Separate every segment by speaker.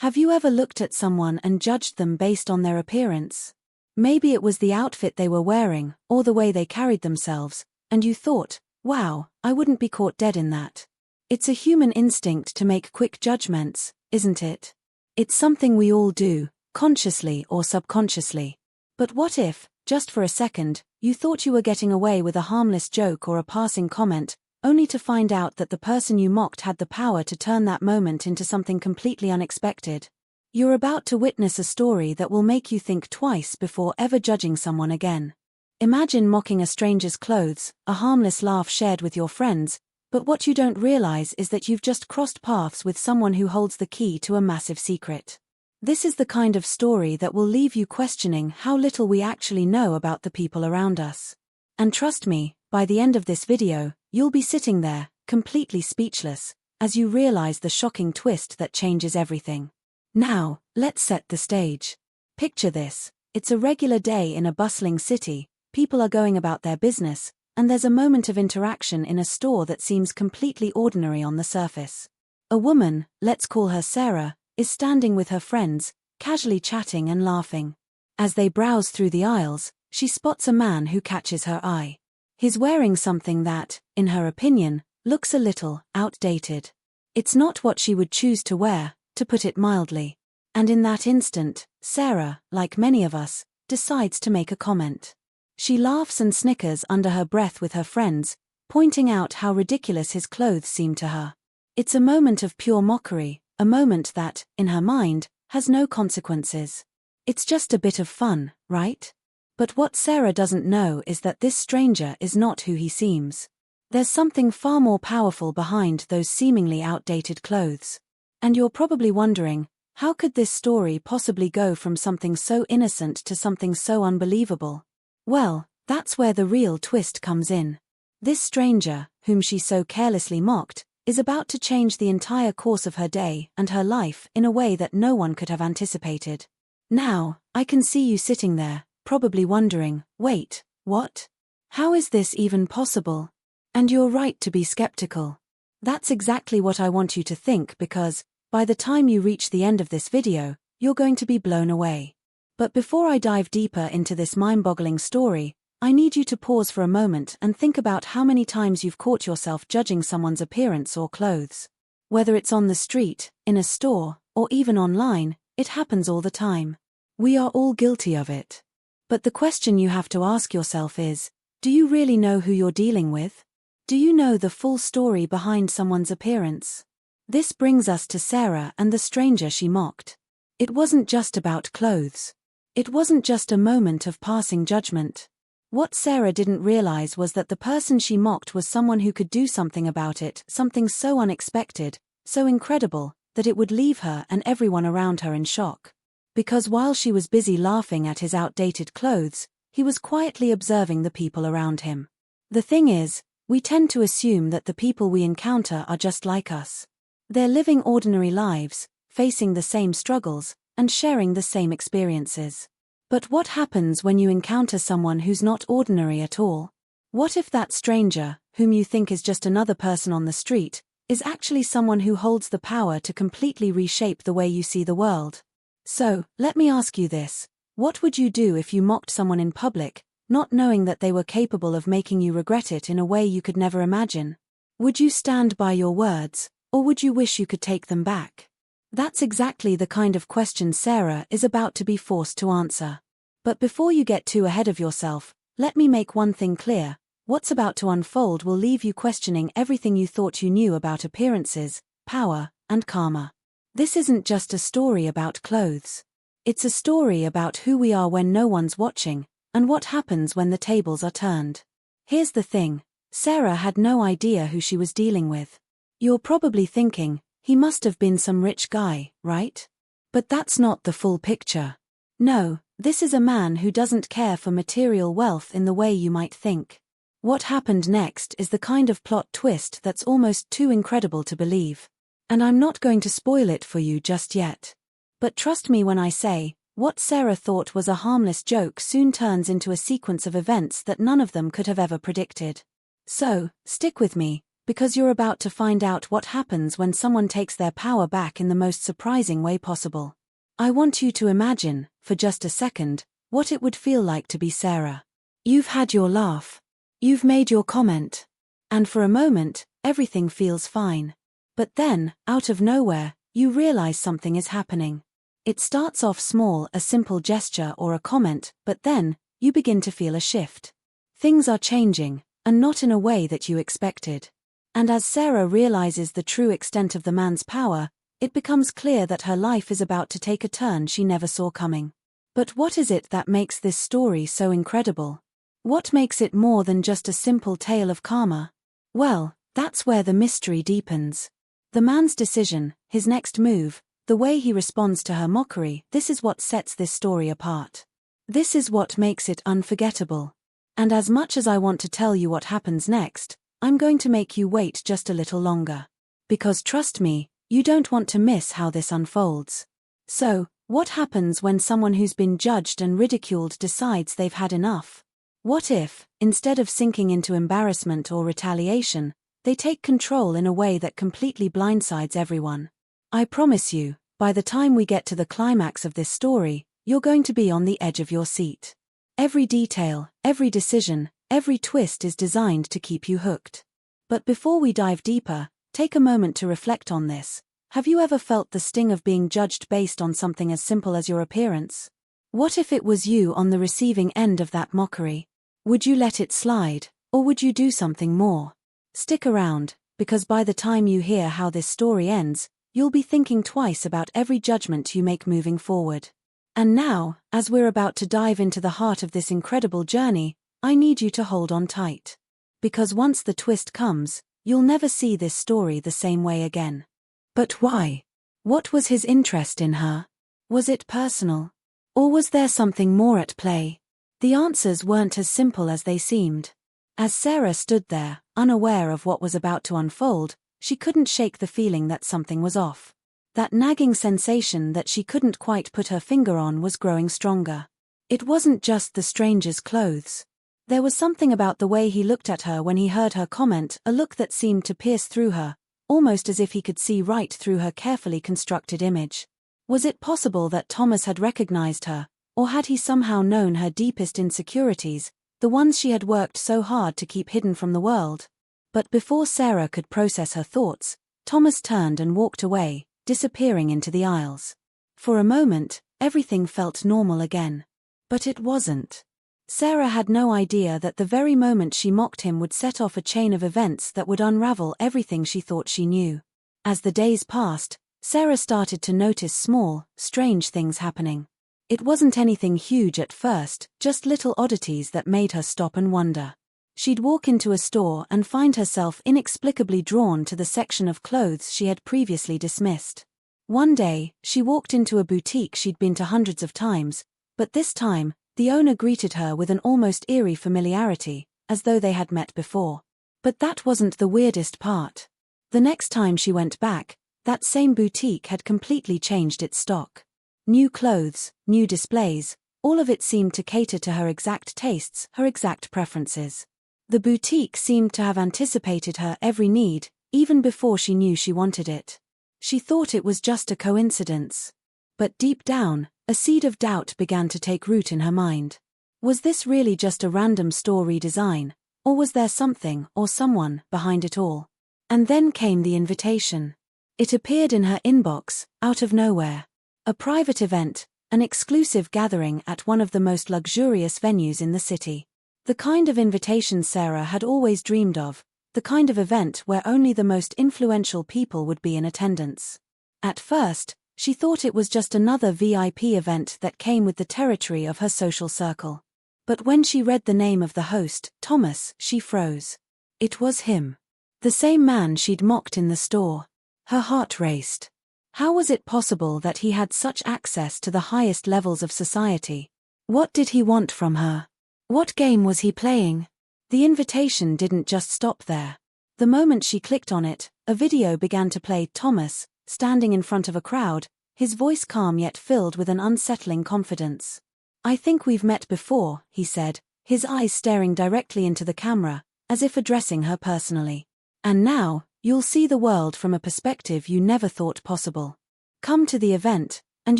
Speaker 1: Have you ever looked at someone and judged them based on their appearance? Maybe it was the outfit they were wearing, or the way they carried themselves, and you thought, wow, I wouldn't be caught dead in that. It's a human instinct to make quick judgments, isn't it? It's something we all do, consciously or subconsciously. But what if, just for a second, you thought you were getting away with a harmless joke or a passing comment, only to find out that the person you mocked had the power to turn that moment into something completely unexpected? You're about to witness a story that will make you think twice before ever judging someone again. Imagine mocking a stranger's clothes, a harmless laugh shared with your friends, but what you don't realize is that you've just crossed paths with someone who holds the key to a massive secret. This is the kind of story that will leave you questioning how little we actually know about the people around us. And trust me, by the end of this video, you'll be sitting there, completely speechless, as you realize the shocking twist that changes everything. Now, let's set the stage. Picture this: it's a regular day in a bustling city, people are going about their business, and there's a moment of interaction in a store that seems completely ordinary on the surface. A woman, let's call her Sarah, is standing with her friends, casually chatting and laughing. As they browse through the aisles, she spots a man who catches her eye. He's wearing something that, in her opinion, looks a little outdated. It's not what she would choose to wear, to put it mildly. And in that instant, Sarah, like many of us, decides to make a comment. She laughs and snickers under her breath with her friends, pointing out how ridiculous his clothes seem to her. It's a moment of pure mockery, a moment that, in her mind, has no consequences. It's just a bit of fun, right? But what Sarah doesn't know is that this stranger is not who he seems. There's something far more powerful behind those seemingly outdated clothes. And you're probably wondering, how could this story possibly go from something so innocent to something so unbelievable? Well, that's where the real twist comes in. This stranger, whom she so carelessly mocked, is about to change the entire course of her day and her life in a way that no one could have anticipated. Now, I can see you sitting there, probably wondering, wait, what? How is this even possible? And you're right to be skeptical. That's exactly what I want you to think, because, by the time you reach the end of this video, you're going to be blown away. But before I dive deeper into this mind-boggling story, I need you to pause for a moment and think about how many times you've caught yourself judging someone's appearance or clothes. Whether it's on the street, in a store, or even online, it happens all the time. We are all guilty of it. But the question you have to ask yourself is, do you really know who you're dealing with? Do you know the full story behind someone's appearance? This brings us to Sarah and the stranger she mocked. It wasn't just about clothes. It wasn't just a moment of passing judgment. What Sarah didn't realize was that the person she mocked was someone who could do something about it, something so unexpected, so incredible, that it would leave her and everyone around her in shock. Because while she was busy laughing at his outdated clothes, he was quietly observing the people around him. The thing is, we tend to assume that the people we encounter are just like us. They're living ordinary lives, facing the same struggles, and sharing the same experiences. But what happens when you encounter someone who's not ordinary at all? What if that stranger, whom you think is just another person on the street, is actually someone who holds the power to completely reshape the way you see the world? So, let me ask you this: what would you do if you mocked someone in public, not knowing that they were capable of making you regret it in a way you could never imagine? Would you stand by your words, or would you wish you could take them back? That's exactly the kind of question Sarah is about to be forced to answer. But before you get too ahead of yourself, let me make one thing clear: what's about to unfold will leave you questioning everything you thought you knew about appearances, power, and karma. This isn't just a story about clothes. It's a story about who we are when no one's watching, and what happens when the tables are turned. Here's the thing: Sarah had no idea who she was dealing with. You're probably thinking, he must have been some rich guy, right? But that's not the full picture. No, this is a man who doesn't care for material wealth in the way you might think. What happened next is the kind of plot twist that's almost too incredible to believe. And I'm not going to spoil it for you just yet. But trust me when I say, what Sarah thought was a harmless joke soon turns into a sequence of events that none of them could have ever predicted. So, stick with me, Because you're about to find out what happens when someone takes their power back in the most surprising way possible. I want you to imagine, for just a second, what it would feel like to be Sarah. You've had your laugh. You've made your comment. And for a moment, everything feels fine. But then, out of nowhere, you realize something is happening. It starts off small, a simple gesture or a comment, but then, you begin to feel a shift. Things are changing, and not in a way that you expected. And as Sarah realizes the true extent of the man's power, it becomes clear that her life is about to take a turn she never saw coming. But what is it that makes this story so incredible? What makes it more than just a simple tale of karma? Well, that's where the mystery deepens. The man's decision, his next move, the way he responds to her mockery, this is what sets this story apart. This is what makes it unforgettable. And as much as I want to tell you what happens next, I'm going to make you wait just a little longer. Because trust me, you don't want to miss how this unfolds. So, what happens when someone who's been judged and ridiculed decides they've had enough? What if, instead of sinking into embarrassment or retaliation, they take control in a way that completely blindsides everyone? I promise you, by the time we get to the climax of this story, you're going to be on the edge of your seat. Every detail, every decision, every twist is designed to keep you hooked. But before we dive deeper, take a moment to reflect on this. Have you ever felt the sting of being judged based on something as simple as your appearance? What if it was you on the receiving end of that mockery? Would you let it slide, or would you do something more? Stick around, because by the time you hear how this story ends, you'll be thinking twice about every judgment you make moving forward. And now, as we're about to dive into the heart of this incredible journey, I need you to hold on tight. Because once the twist comes, you'll never see this story the same way again. But why? What was his interest in her? Was it personal? Or was there something more at play? The answers weren't as simple as they seemed. As Sarah stood there, unaware of what was about to unfold, she couldn't shake the feeling that something was off. That nagging sensation that she couldn't quite put her finger on was growing stronger. It wasn't just the stranger's clothes. There was something about the way he looked at her when he heard her comment, a look that seemed to pierce through her, almost as if he could see right through her carefully constructed image. Was it possible that Thomas had recognized her, or had he somehow known her deepest insecurities, the ones she had worked so hard to keep hidden from the world? But before Sarah could process her thoughts, Thomas turned and walked away, disappearing into the aisles. For a moment, everything felt normal again. But it wasn't. Sarah had no idea that the very moment she mocked him would set off a chain of events that would unravel everything she thought she knew. As the days passed, Sarah started to notice small, strange things happening. It wasn't anything huge at first, just little oddities that made her stop and wonder. She'd walk into a store and find herself inexplicably drawn to the section of clothes she had previously dismissed. One day, she walked into a boutique she'd been to hundreds of times, but this time, the owner greeted her with an almost eerie familiarity, as though they had met before. But that wasn't the weirdest part. The next time she went back, that same boutique had completely changed its stock. New clothes, new displays, all of it seemed to cater to her exact tastes, her exact preferences. The boutique seemed to have anticipated her every need, even before she knew she wanted it. She thought it was just a coincidence. But deep down, a seed of doubt began to take root in her mind. Was this really just a random store redesign, or was there something or someone behind it all? And then came the invitation. It appeared in her inbox, out of nowhere. A private event, an exclusive gathering at one of the most luxurious venues in the city. The kind of invitation Sarah had always dreamed of, the kind of event where only the most influential people would be in attendance. At first, she thought it was just another VIP event that came with the territory of her social circle. But when she read the name of the host, Thomas, she froze. It was him. The same man she'd mocked in the store. Her heart raced. How was it possible that he had such access to the highest levels of society? What did he want from her? What game was he playing? The invitation didn't just stop there. The moment she clicked on it, a video began to play. Thomas, standing in front of a crowd, his voice calm yet filled with an unsettling confidence. "I think we've met before," he said, his eyes staring directly into the camera, as if addressing her personally. And now, you'll see the world from a perspective you never thought possible. Come to the event, and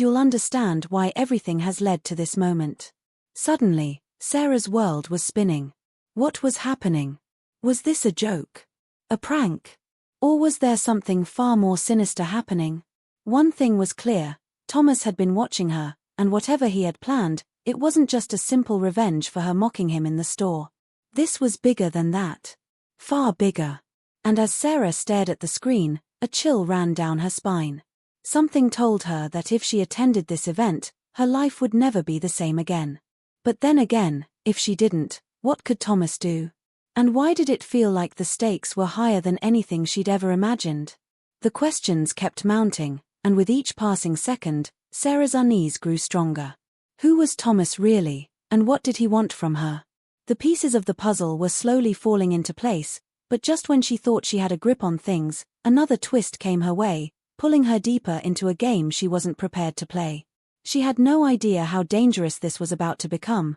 Speaker 1: you'll understand why everything has led to this moment. Suddenly, Sarah's world was spinning. What was happening? Was this a joke? A prank? Or was there something far more sinister happening? One thing was clear: Thomas had been watching her, and whatever he had planned, it wasn't just a simple revenge for her mocking him in the store. This was bigger than that. Far bigger. And as Sarah stared at the screen, a chill ran down her spine. Something told her that if she attended this event, her life would never be the same again. But then again, if she didn't, what could Thomas do? And why did it feel like the stakes were higher than anything she'd ever imagined? The questions kept mounting, and with each passing second, Sarah's unease grew stronger. Who was Thomas really, and what did he want from her? The pieces of the puzzle were slowly falling into place, but just when she thought she had a grip on things, another twist came her way, pulling her deeper into a game she wasn't prepared to play. She had no idea how dangerous this was about to become.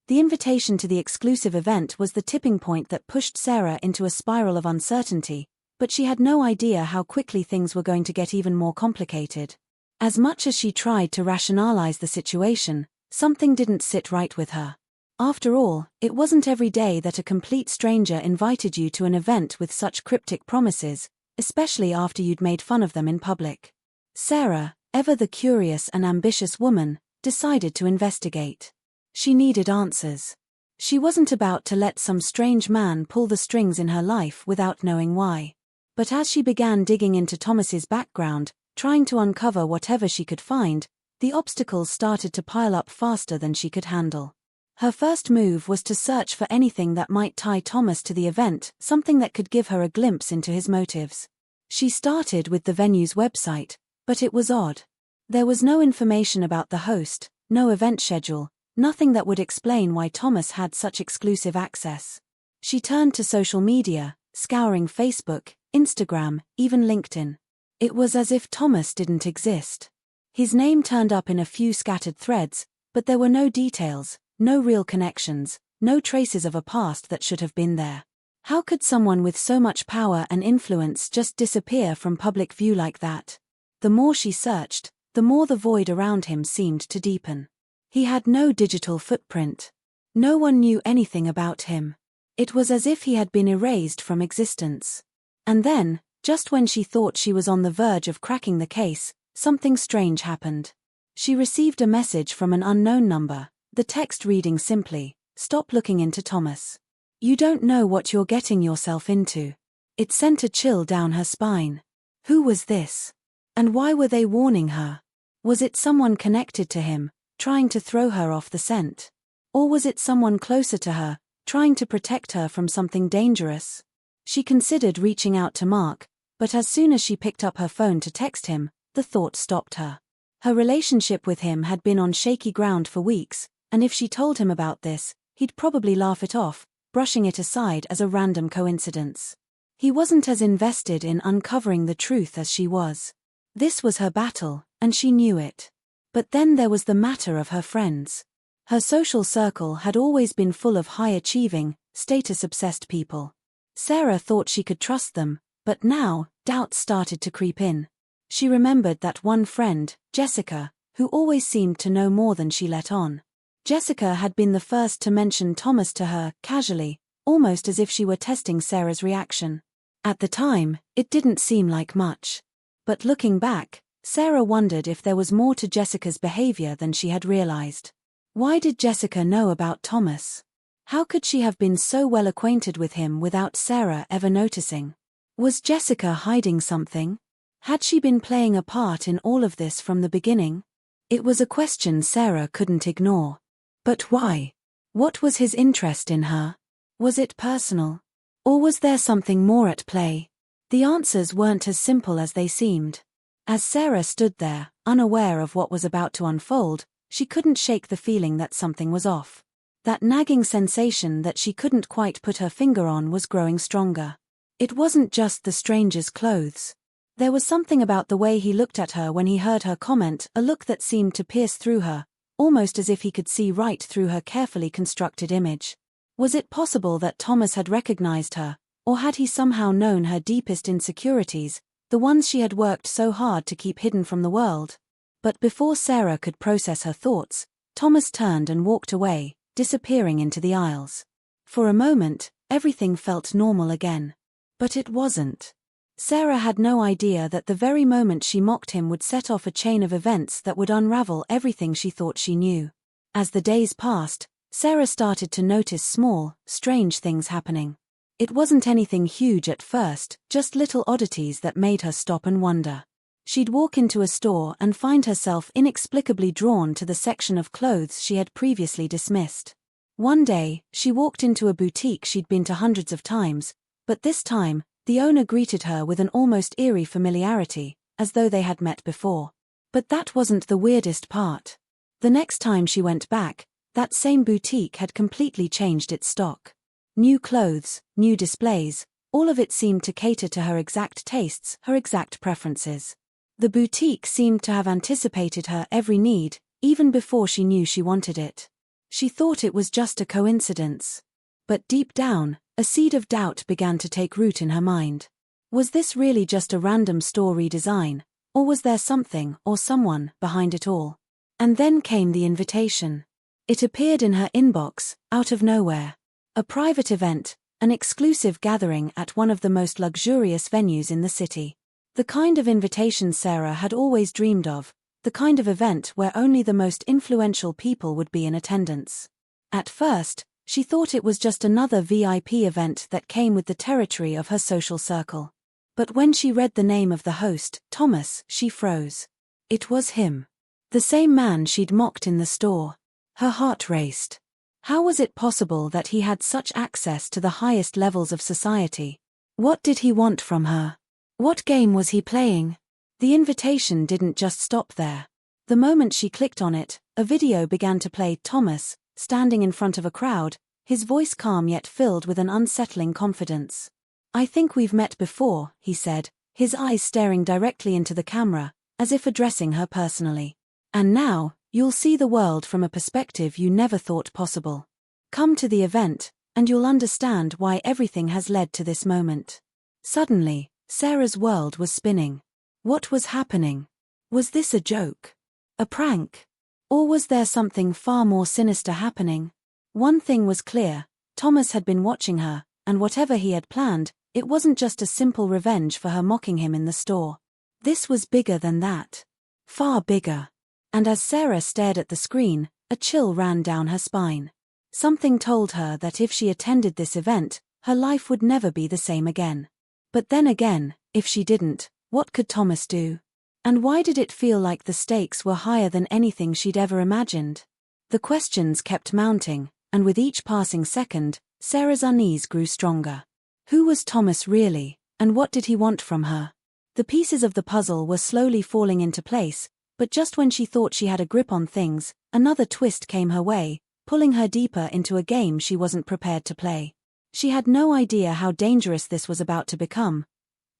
Speaker 1: The invitation to the exclusive event was the tipping point that pushed Sarah into a spiral of uncertainty, but she had no idea how quickly things were going to get even more complicated. As much as she tried to rationalize the situation, something didn't sit right with her. After all, it wasn't every day that a complete stranger invited you to an event with such cryptic promises, especially after you'd made fun of them in public. Sarah, ever the curious and ambitious woman, decided to investigate. She needed answers. She wasn't about to let some strange man pull the strings in her life without knowing why. But as she began digging into Thomas's background, trying to uncover whatever she could find, the obstacles started to pile up faster than she could handle. Her first move was to search for anything that might tie Thomas to the event, something that could give her a glimpse into his motives. She started with the venue's website, but it was odd. There was no information about the host, no event schedule, nothing that would explain why Thomas had such exclusive access. She turned to social media, scouring Facebook, Instagram, even LinkedIn. It was as if Thomas didn't exist. His name turned up in a few scattered threads, but there were no details, no real connections, no traces of a past that should have been there. How could someone with so much power and influence just disappear from public view like that? The more she searched, the more the void around him seemed to deepen. He had no digital footprint. No one knew anything about him. It was as if he had been erased from existence. And then, just when she thought she was on the verge of cracking the case, something strange happened. She received a message from an unknown number, the text reading simply, "Stop looking into Thomas. You don't know what you're getting yourself into." It sent a chill down her spine. Who was this? And why were they warning her? Was it someone connected to him, trying to throw her off the scent? Or was it someone closer to her, trying to protect her from something dangerous? She considered reaching out to Mark, but as soon as she picked up her phone to text him, the thought stopped her. Her relationship with him had been on shaky ground for weeks, and if she told him about this, he'd probably laugh it off, brushing it aside as a random coincidence. He wasn't as invested in uncovering the truth as she was. This was her battle, and she knew it. But then there was the matter of her friends. Her social circle had always been full of high-achieving, status-obsessed people. Sarah thought she could trust them, but now, doubts started to creep in. She remembered that one friend, Jessica, who always seemed to know more than she let on. Jessica had been the first to mention Thomas to her, casually, almost as if she were testing Sarah's reaction. At the time, it didn't seem like much. But looking back, Sarah wondered if there was more to Jessica's behavior than she had realized. Why did Jessica know about Thomas? How could she have been so well acquainted with him without Sarah ever noticing? Was Jessica hiding something? Had she been playing a part in all of this from the beginning? It was a question Sarah couldn't ignore. But why? What was his interest in her? Was it personal? Or was there something more at play? The answers weren't as simple as they seemed. As Sarah stood there, unaware of what was about to unfold, she couldn't shake the feeling that something was off. That nagging sensation that she couldn't quite put her finger on was growing stronger. It wasn't just the stranger's clothes. There was something about the way he looked at her when he heard her comment, a look that seemed to pierce through her, almost as if he could see right through her carefully constructed image. Was it possible that Thomas had recognized her, Or had he somehow known her deepest insecurities, the ones she had worked so hard to keep hidden from the world? But before Sarah could process her thoughts, Thomas turned and walked away, disappearing into the aisles. For a moment, everything felt normal again. But it wasn't. Sarah had no idea that the very moment she mocked him would set off a chain of events that would unravel everything she thought she knew. As the days passed, Sarah started to notice small, strange things happening. It wasn't anything huge at first, just little oddities that made her stop and wonder. She'd walk into a store and find herself inexplicably drawn to the section of clothes she had previously dismissed. One day, she walked into a boutique she'd been to hundreds of times, but this time, the owner greeted her with an almost eerie familiarity, as though they had met before. But that wasn't the weirdest part. The next time she went back, that same boutique had completely changed its stock. New clothes, new displays, all of it seemed to cater to her exact tastes, her exact preferences. The boutique seemed to have anticipated her every need, even before she knew she wanted it. She thought it was just a coincidence. But deep down, a seed of doubt began to take root in her mind. Was this really just a random store redesign, or was there something or someone behind it all? And then came the invitation. It appeared in her inbox, out of nowhere. A private event, an exclusive gathering at one of the most luxurious venues in the city. The kind of invitation Sarah had always dreamed of, the kind of event where only the most influential people would be in attendance. At first, she thought it was just another VIP event that came with the territory of her social circle. But when she read the name of the host, Thomas, she froze. It was him. The same man she'd mocked in the store. Her heart raced. How was it possible that he had such access to the highest levels of society? What did he want from her? What game was he playing? The invitation didn't just stop there. The moment she clicked on it, a video began to play. Thomas, standing in front of a crowd, his voice calm yet filled with an unsettling confidence. "I think we've met before," he said, his eyes staring directly into the camera, as if addressing her personally. "And now, you'll see the world from a perspective you never thought possible. Come to the event, and you'll understand why everything has led to this moment." Suddenly, Sarah's world was spinning. What was happening? Was this a joke? A prank? Or was there something far more sinister happening? One thing was clear, Thomas had been watching her, and whatever he had planned, it wasn't just a simple revenge for her mocking him in the store. This was bigger than that. Far bigger. And as Sarah stared at the screen, a chill ran down her spine. Something told her that if she attended this event, her life would never be the same again. But then again, if she didn't, what could Thomas do? And why did it feel like the stakes were higher than anything she'd ever imagined? The questions kept mounting, and with each passing second, Sarah's unease grew stronger. Who was Thomas really, and what did he want from her? The pieces of the puzzle were slowly falling into place, but just when she thought she had a grip on things, another twist came her way, pulling her deeper into a game she wasn't prepared to play. She had no idea how dangerous this was about to become.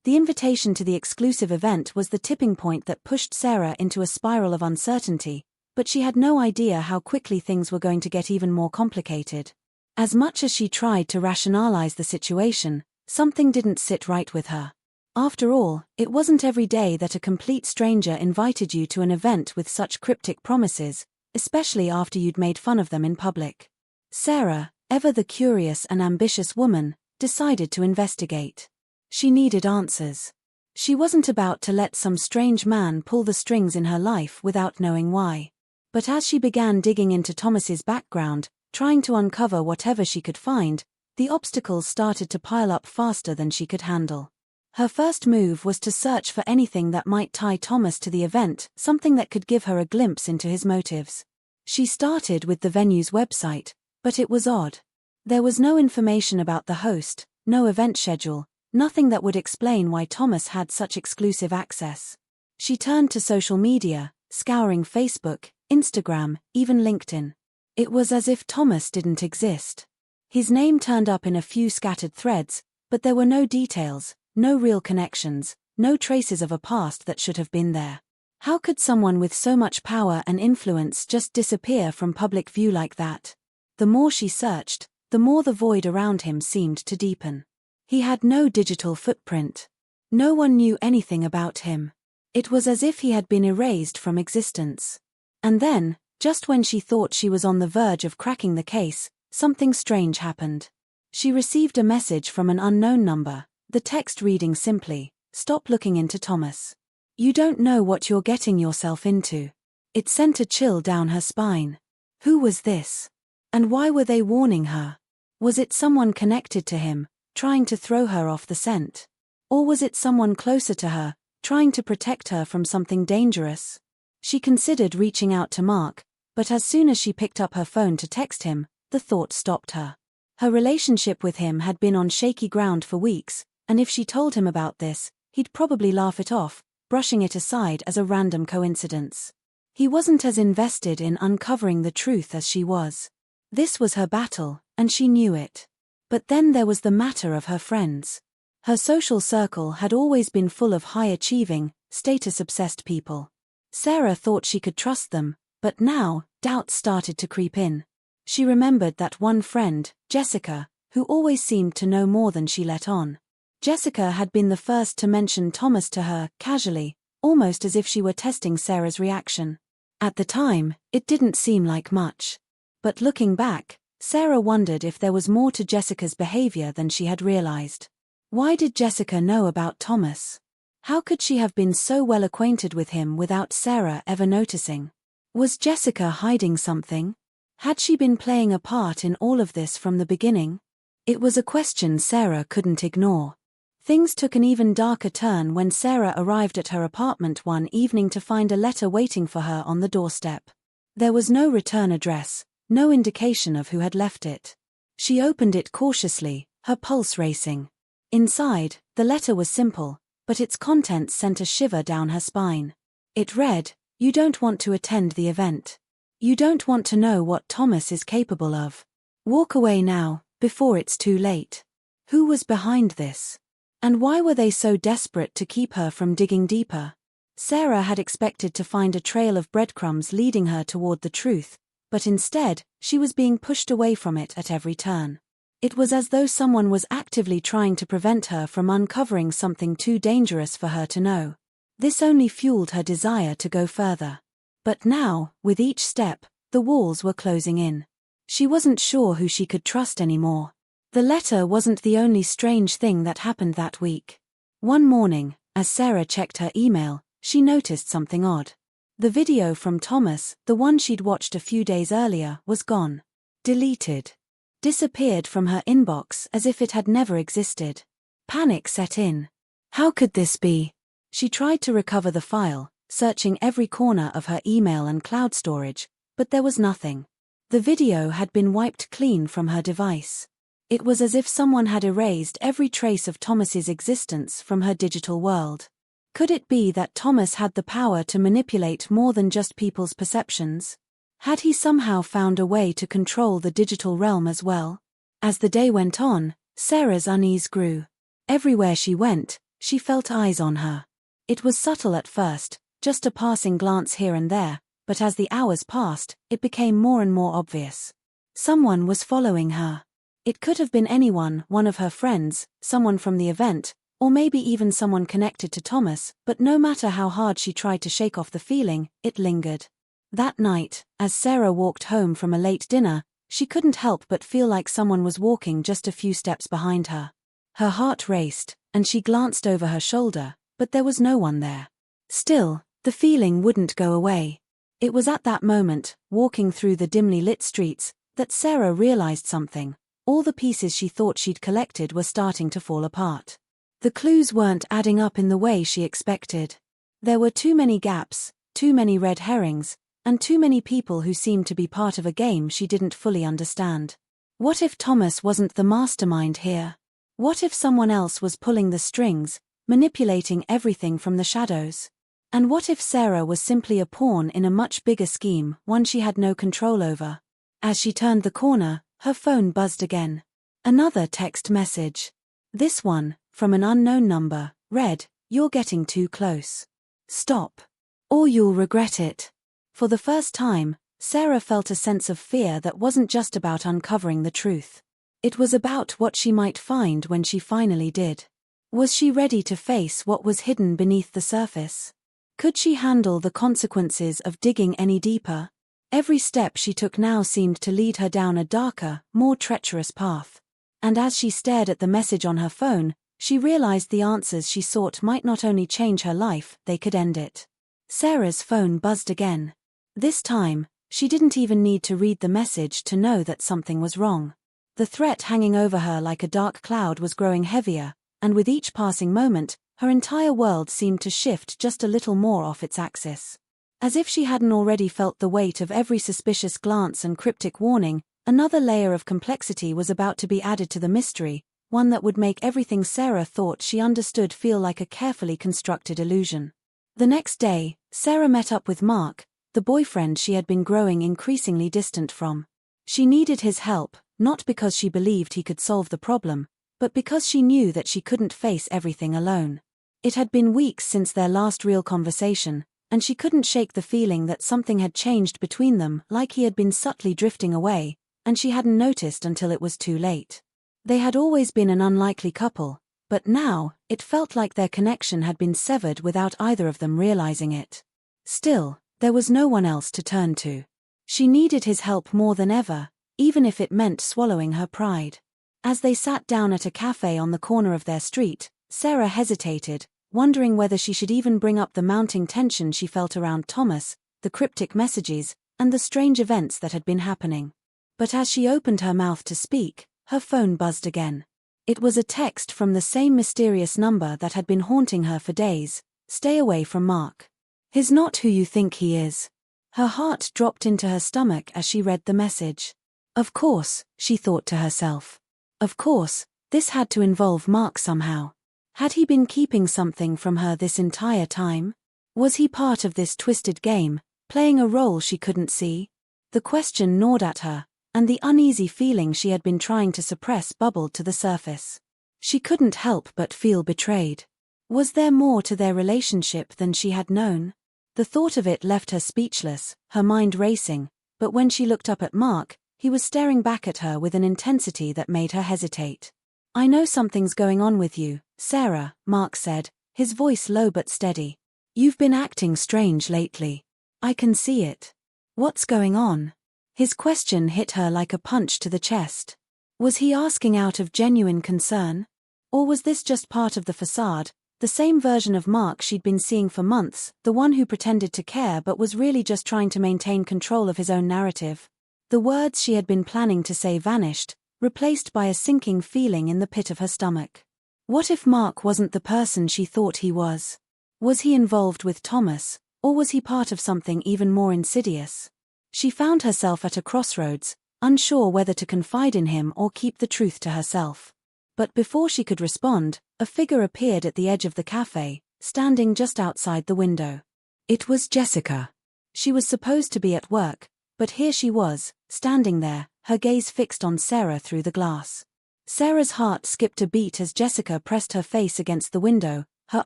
Speaker 1: The invitation to the exclusive event was the tipping point that pushed Sarah into a spiral of uncertainty, but she had no idea how quickly things were going to get even more complicated. As much as she tried to rationalize the situation, something didn't sit right with her. After all, it wasn't every day that a complete stranger invited you to an event with such cryptic promises, especially after you'd made fun of them in public. Sarah, ever the curious and ambitious woman, decided to investigate. She needed answers. She wasn't about to let some strange man pull the strings in her life without knowing why. But as she began digging into Thomas's background, trying to uncover whatever she could find, the obstacles started to pile up faster than she could handle. Her first move was to search for anything that might tie Thomas to the event, something that could give her a glimpse into his motives. She started with the venue's website, but it was odd. There was no information about the host, no event schedule, nothing that would explain why Thomas had such exclusive access. She turned to social media, scouring Facebook, Instagram, even LinkedIn. It was as if Thomas didn't exist. His name turned up in a few scattered threads, but there were no details, no real connections, no traces of a past that should have been there. How could someone with so much power and influence just disappear from public view like that? The more she searched, the more the void around him seemed to deepen. He had no digital footprint. No one knew anything about him. It was as if he had been erased from existence. And then, just when she thought she was on the verge of cracking the case, something strange happened. She received a message from an unknown number, the text reading simply, "Stop looking into Thomas. You don't know what you're getting yourself into." It sent a chill down her spine. Who was this? And why were they warning her? Was it someone connected to him, trying to throw her off the scent? Or was it someone closer to her, trying to protect her from something dangerous? She considered reaching out to Mark, but as soon as she picked up her phone to text him, the thought stopped her. Her relationship with him had been on shaky ground for weeks, and if she told him about this, he'd probably laugh it off, brushing it aside as a random coincidence. He wasn't as invested in uncovering the truth as she was. This was her battle, and she knew it. But then there was the matter of her friends. Her social circle had always been full of high-achieving, status-obsessed people. Sarah thought she could trust them, but now, doubts started to creep in. She remembered that one friend, Jessica, who always seemed to know more than she let on. Jessica had been the first to mention Thomas to her, casually, almost as if she were testing Sarah's reaction. At the time, it didn't seem like much. But looking back, Sarah wondered if there was more to Jessica's behavior than she had realized. Why did Jessica know about Thomas? How could she have been so well acquainted with him without Sarah ever noticing? Was Jessica hiding something? Had she been playing a part in all of this from the beginning? It was a question Sarah couldn't ignore. Things took an even darker turn when Sarah arrived at her apartment one evening to find a letter waiting for her on the doorstep. There was no return address, no indication of who had left it. She opened it cautiously, her pulse racing. Inside, the letter was simple, but its contents sent a shiver down her spine. It read, "You don't want to attend the event. You don't want to know what Thomas is capable of. Walk away now, before it's too late." Who was behind this? And why were they so desperate to keep her from digging deeper? Sarah had expected to find a trail of breadcrumbs leading her toward the truth, but instead, she was being pushed away from it at every turn. It was as though someone was actively trying to prevent her from uncovering something too dangerous for her to know. This only fueled her desire to go further. But now, with each step, the walls were closing in. She wasn't sure who she could trust anymore. The letter wasn't the only strange thing that happened that week. One morning, as Sarah checked her email, she noticed something odd. The video from Thomas, the one she'd watched a few days earlier, was gone. Deleted. Disappeared from her inbox as if it had never existed. Panic set in. How could this be? She tried to recover the file, searching every corner of her email and cloud storage, but there was nothing. The video had been wiped clean from her device. It was as if someone had erased every trace of Thomas's existence from her digital world. Could it be that Thomas had the power to manipulate more than just people's perceptions? Had he somehow found a way to control the digital realm as well? As the day went on, Sarah's unease grew. Everywhere she went, she felt eyes on her. It was subtle at first, just a passing glance here and there, but as the hours passed, it became more and more obvious. Someone was following her. It could have been anyone, one of her friends, someone from the event, or maybe even someone connected to Thomas, but no matter how hard she tried to shake off the feeling, it lingered. That night, as Sarah walked home from a late dinner, she couldn't help but feel like someone was walking just a few steps behind her. Her heart raced, and she glanced over her shoulder, but there was no one there. Still, the feeling wouldn't go away. It was at that moment, walking through the dimly lit streets, that Sarah realized something. All the pieces she thought she'd collected were starting to fall apart. The clues weren't adding up in the way she expected. There were too many gaps, too many red herrings, and too many people who seemed to be part of a game she didn't fully understand. What if Thomas wasn't the mastermind here? What if someone else was pulling the strings, manipulating everything from the shadows? And what if Sarah was simply a pawn in a much bigger scheme, one she had no control over? As she turned the corner, her phone buzzed again. Another text message. This one, from an unknown number, read, "You're getting too close. Stop. Or you'll regret it." For the first time, Sarah felt a sense of fear that wasn't just about uncovering the truth. It was about what she might find when she finally did. Was she ready to face what was hidden beneath the surface? Could she handle the consequences of digging any deeper? Every step she took now seemed to lead her down a darker, more treacherous path. And as she stared at the message on her phone, she realized the answers she sought might not only change her life, they could end it. Sarah's phone buzzed again. This time, she didn't even need to read the message to know that something was wrong. The threat hanging over her like a dark cloud was growing heavier, and with each passing moment, her entire world seemed to shift just a little more off its axis. As if she hadn't already felt the weight of every suspicious glance and cryptic warning, another layer of complexity was about to be added to the mystery, one that would make everything Sarah thought she understood feel like a carefully constructed illusion. The next day, Sarah met up with Mark, the boyfriend she had been growing increasingly distant from. She needed his help, not because she believed he could solve the problem, but because she knew that she couldn't face everything alone. It had been weeks since their last real conversation, and she couldn't shake the feeling that something had changed between them, like he had been subtly drifting away, and she hadn't noticed until it was too late. They had always been an unlikely couple, but now, it felt like their connection had been severed without either of them realizing it. Still, there was no one else to turn to. She needed his help more than ever, even if it meant swallowing her pride. As they sat down at a cafe on the corner of their street, Sarah hesitated, wondering whether she should even bring up the mounting tension she felt around Thomas, the cryptic messages, and the strange events that had been happening. But as she opened her mouth to speak, her phone buzzed again. It was a text from the same mysterious number that had been haunting her for days. "Stay away from Mark. He's not who you think he is." Her heart dropped into her stomach as she read the message. Of course, she thought to herself. Of course, this had to involve Mark somehow. Had he been keeping something from her this entire time? Was he part of this twisted game, playing a role she couldn't see? The question gnawed at her, and the uneasy feeling she had been trying to suppress bubbled to the surface. She couldn't help but feel betrayed. Was there more to their relationship than she had known? The thought of it left her speechless, her mind racing, but when she looked up at Mark, he was staring back at her with an intensity that made her hesitate. "I know something's going on with you, Sarah," Mark said, his voice low but steady. "You've been acting strange lately. I can see it. What's going on?" His question hit her like a punch to the chest. Was he asking out of genuine concern? Or was this just part of the facade, the same version of Mark she'd been seeing for months, the one who pretended to care but was really just trying to maintain control of his own narrative? The words she had been planning to say vanished, replaced by a sinking feeling in the pit of her stomach. What if Mark wasn't the person she thought he was? Was he involved with Thomas, or was he part of something even more insidious? She found herself at a crossroads, unsure whether to confide in him or keep the truth to herself. But before she could respond, a figure appeared at the edge of the cafe, standing just outside the window. It was Jessica. She was supposed to be at work, but here she was, standing there, her gaze fixed on Sarah through the glass. Sarah's heart skipped a beat as Jessica pressed her face against the window, her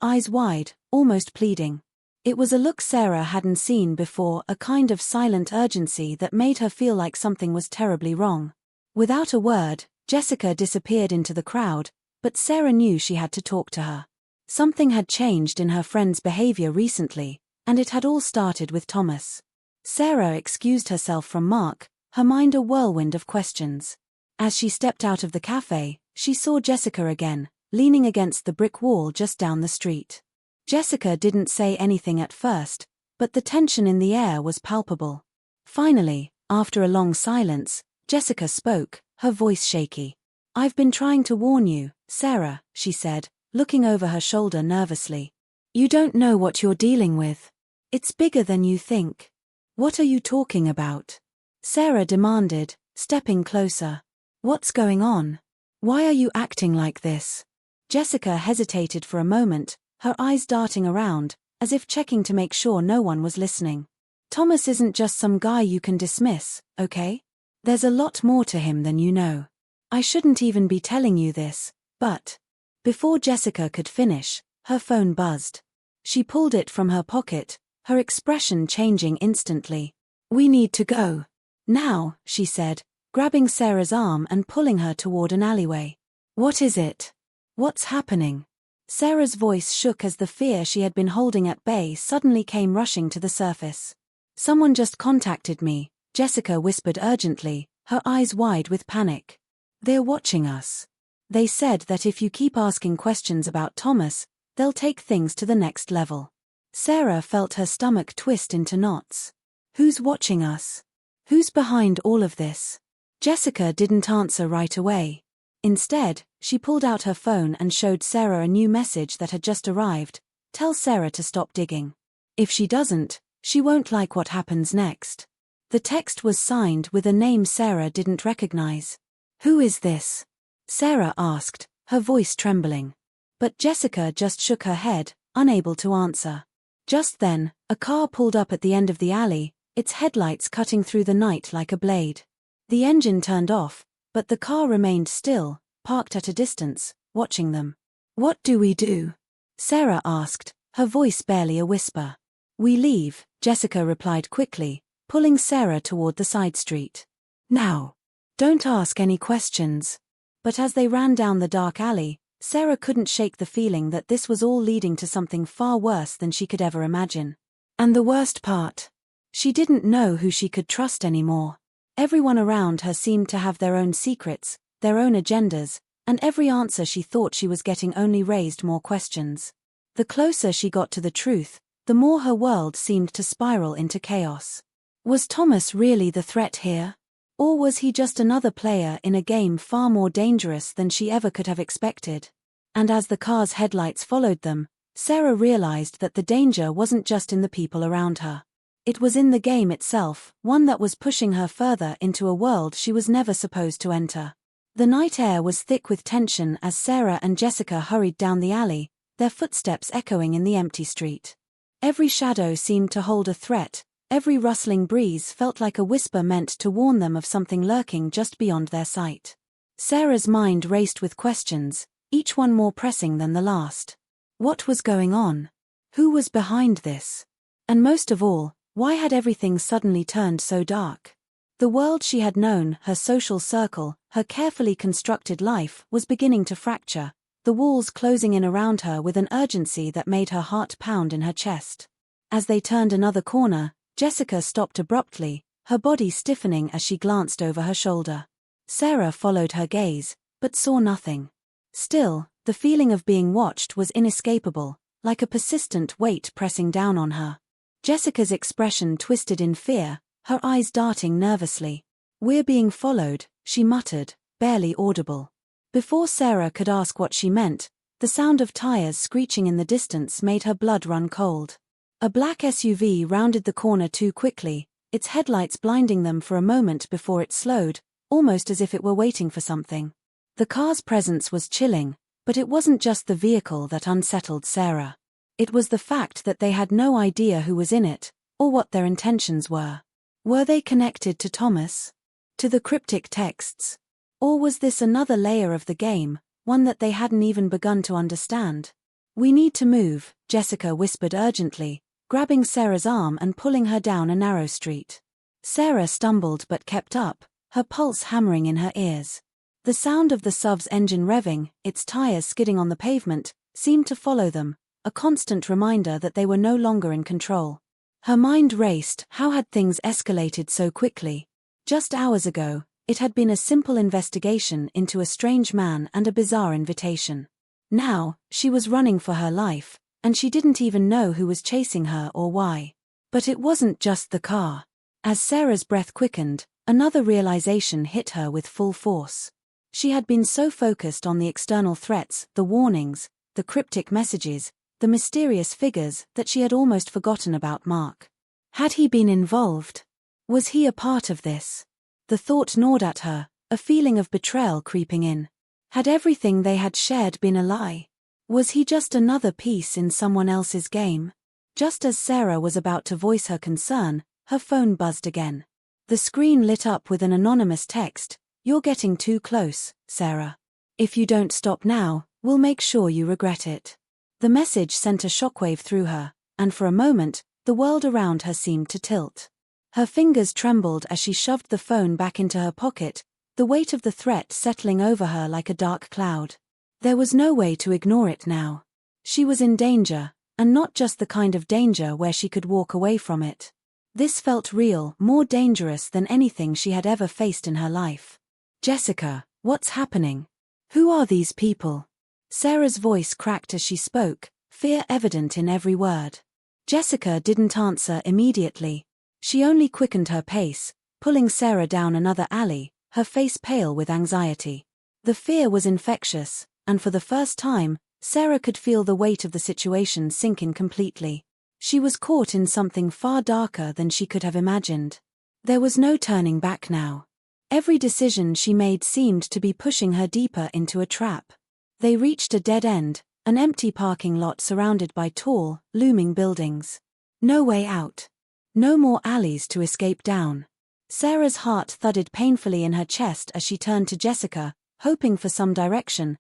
Speaker 1: eyes wide, almost pleading. It was a look Sarah hadn't seen before, a kind of silent urgency that made her feel like something was terribly wrong. Without a word, Jessica disappeared into the crowd, but Sarah knew she had to talk to her. Something had changed in her friend's behavior recently, and it had all started with Thomas. Sarah excused herself from Mark, her mind a whirlwind of questions. As she stepped out of the cafe, she saw Jessica again, leaning against the brick wall just down the street. Jessica didn't say anything at first, but the tension in the air was palpable. Finally, after a long silence, Jessica spoke, her voice shaky. "I've been trying to warn you, Sarah," she said, looking over her shoulder nervously. "You don't know what you're dealing with. It's bigger than you think." "What are you talking about?" Sarah demanded, stepping closer. "What's going on? Why are you acting like this?" Jessica hesitated for a moment, her eyes darting around, as if checking to make sure no one was listening. "Thomas isn't just some guy you can dismiss, okay? There's a lot more to him than you know. I shouldn't even be telling you this, but..." Before Jessica could finish, her phone buzzed. She pulled it from her pocket, her expression changing instantly. "We need to go. Now," she said, grabbing Sarah's arm and pulling her toward an alleyway. "What is it? What's happening?" Sarah's voice shook as the fear she had been holding at bay suddenly came rushing to the surface. "Someone just contacted me," Jessica whispered urgently, her eyes wide with panic. "They're watching us. They said that if you keep asking questions about Thomas, they'll take things to the next level." Sarah felt her stomach twist into knots. "Who's watching us? Who's behind all of this?" Jessica didn't answer right away. Instead, she pulled out her phone and showed Sarah a new message that had just arrived. "Tell Sarah to stop digging. If she doesn't, she won't like what happens next." The text was signed with a name Sarah didn't recognize. "Who is this?" Sarah asked, her voice trembling. But Jessica just shook her head, unable to answer. Just then, a car pulled up at the end of the alley, its headlights cutting through the night like a blade. The engine turned off, but the car remained still, parked at a distance, watching them. "What do we do?" Sarah asked, her voice barely a whisper. "We leave," Jessica replied quickly, pulling Sarah toward the side street. "Now. Don't ask any questions." But as they ran down the dark alley, Sarah couldn't shake the feeling that this was all leading to something far worse than she could ever imagine. And the worst part? She didn't know who she could trust anymore. Everyone around her seemed to have their own secrets, their own agendas, and every answer she thought she was getting only raised more questions. The closer she got to the truth, the more her world seemed to spiral into chaos. Was Thomas really the threat here? Or was he just another player in a game far more dangerous than she ever could have expected? And as the car's headlights followed them, Sarah realized that the danger wasn't just in the people around her. It was in the game itself, one that was pushing her further into a world she was never supposed to enter. The night air was thick with tension as Sarah and Jessica hurried down the alley, their footsteps echoing in the empty street. Every shadow seemed to hold a threat, every rustling breeze felt like a whisper meant to warn them of something lurking just beyond their sight. Sarah's mind raced with questions, each one more pressing than the last. What was going on? Who was behind this? And most of all, why had everything suddenly turned so dark? The world she had known, her social circle, her carefully constructed life, was beginning to fracture, the walls closing in around her with an urgency that made her heart pound in her chest. As they turned another corner, Jessica stopped abruptly, her body stiffening as she glanced over her shoulder. Sarah followed her gaze, but saw nothing. Still, the feeling of being watched was inescapable, like a persistent weight pressing down on her. Jessica's expression twisted in fear, her eyes darting nervously. "We're being followed," she muttered, barely audible. Before Sarah could ask what she meant, the sound of tires screeching in the distance made her blood run cold. A black SUV rounded the corner too quickly, its headlights blinding them for a moment before it slowed, almost as if it were waiting for something. The car's presence was chilling, but it wasn't just the vehicle that unsettled Sarah. It was the fact that they had no idea who was in it, or what their intentions were. Were they connected to Thomas? To the cryptic texts? Or was this another layer of the game, one that they hadn't even begun to understand? "We need to move," Jessica whispered urgently, grabbing Sarah's arm and pulling her down a narrow street. Sarah stumbled but kept up, her pulse hammering in her ears. The sound of the SUV's engine revving, its tires skidding on the pavement, seemed to follow them, a constant reminder that they were no longer in control. Her mind raced. How had things escalated so quickly? Just hours ago, it had been a simple investigation into a strange man and a bizarre invitation. Now, she was running for her life, and she didn't even know who was chasing her or why. But it wasn't just the car. As Sarah's breath quickened, another realization hit her with full force. She had been so focused on the external threats, the warnings, the cryptic messages, the mysterious figures, that she had almost forgotten about Mark. Had he been involved? Was he a part of this? The thought gnawed at her, a feeling of betrayal creeping in. Had everything they had shared been a lie? Was he just another piece in someone else's game? Just as Sarah was about to voice her concern, her phone buzzed again. The screen lit up with an anonymous text. "You're getting too close, Sarah. If you don't stop now, we'll make sure you regret it." The message sent a shockwave through her, and for a moment, the world around her seemed to tilt. Her fingers trembled as she shoved the phone back into her pocket, the weight of the threat settling over her like a dark cloud. There was no way to ignore it now. She was in danger, and not just the kind of danger where she could walk away from it. This felt real, more dangerous than anything she had ever faced in her life. Jessica, what's happening? Who are these people? Sarah's voice cracked as she spoke, fear evident in every word. Jessica didn't answer immediately. She only quickened her pace, pulling Sarah down another alley, her face pale with anxiety. The fear was infectious, and for the first time, Sarah could feel the weight of the situation sink in completely. She was caught in something far darker than she could have imagined. There was no turning back now. Every decision she made seemed to be pushing her deeper into a trap. They reached a dead end, an empty parking lot surrounded by tall, looming buildings. No way out. No more alleys to escape down. Sarah's heart thudded painfully in her chest as she turned to Jessica, hoping for some direction,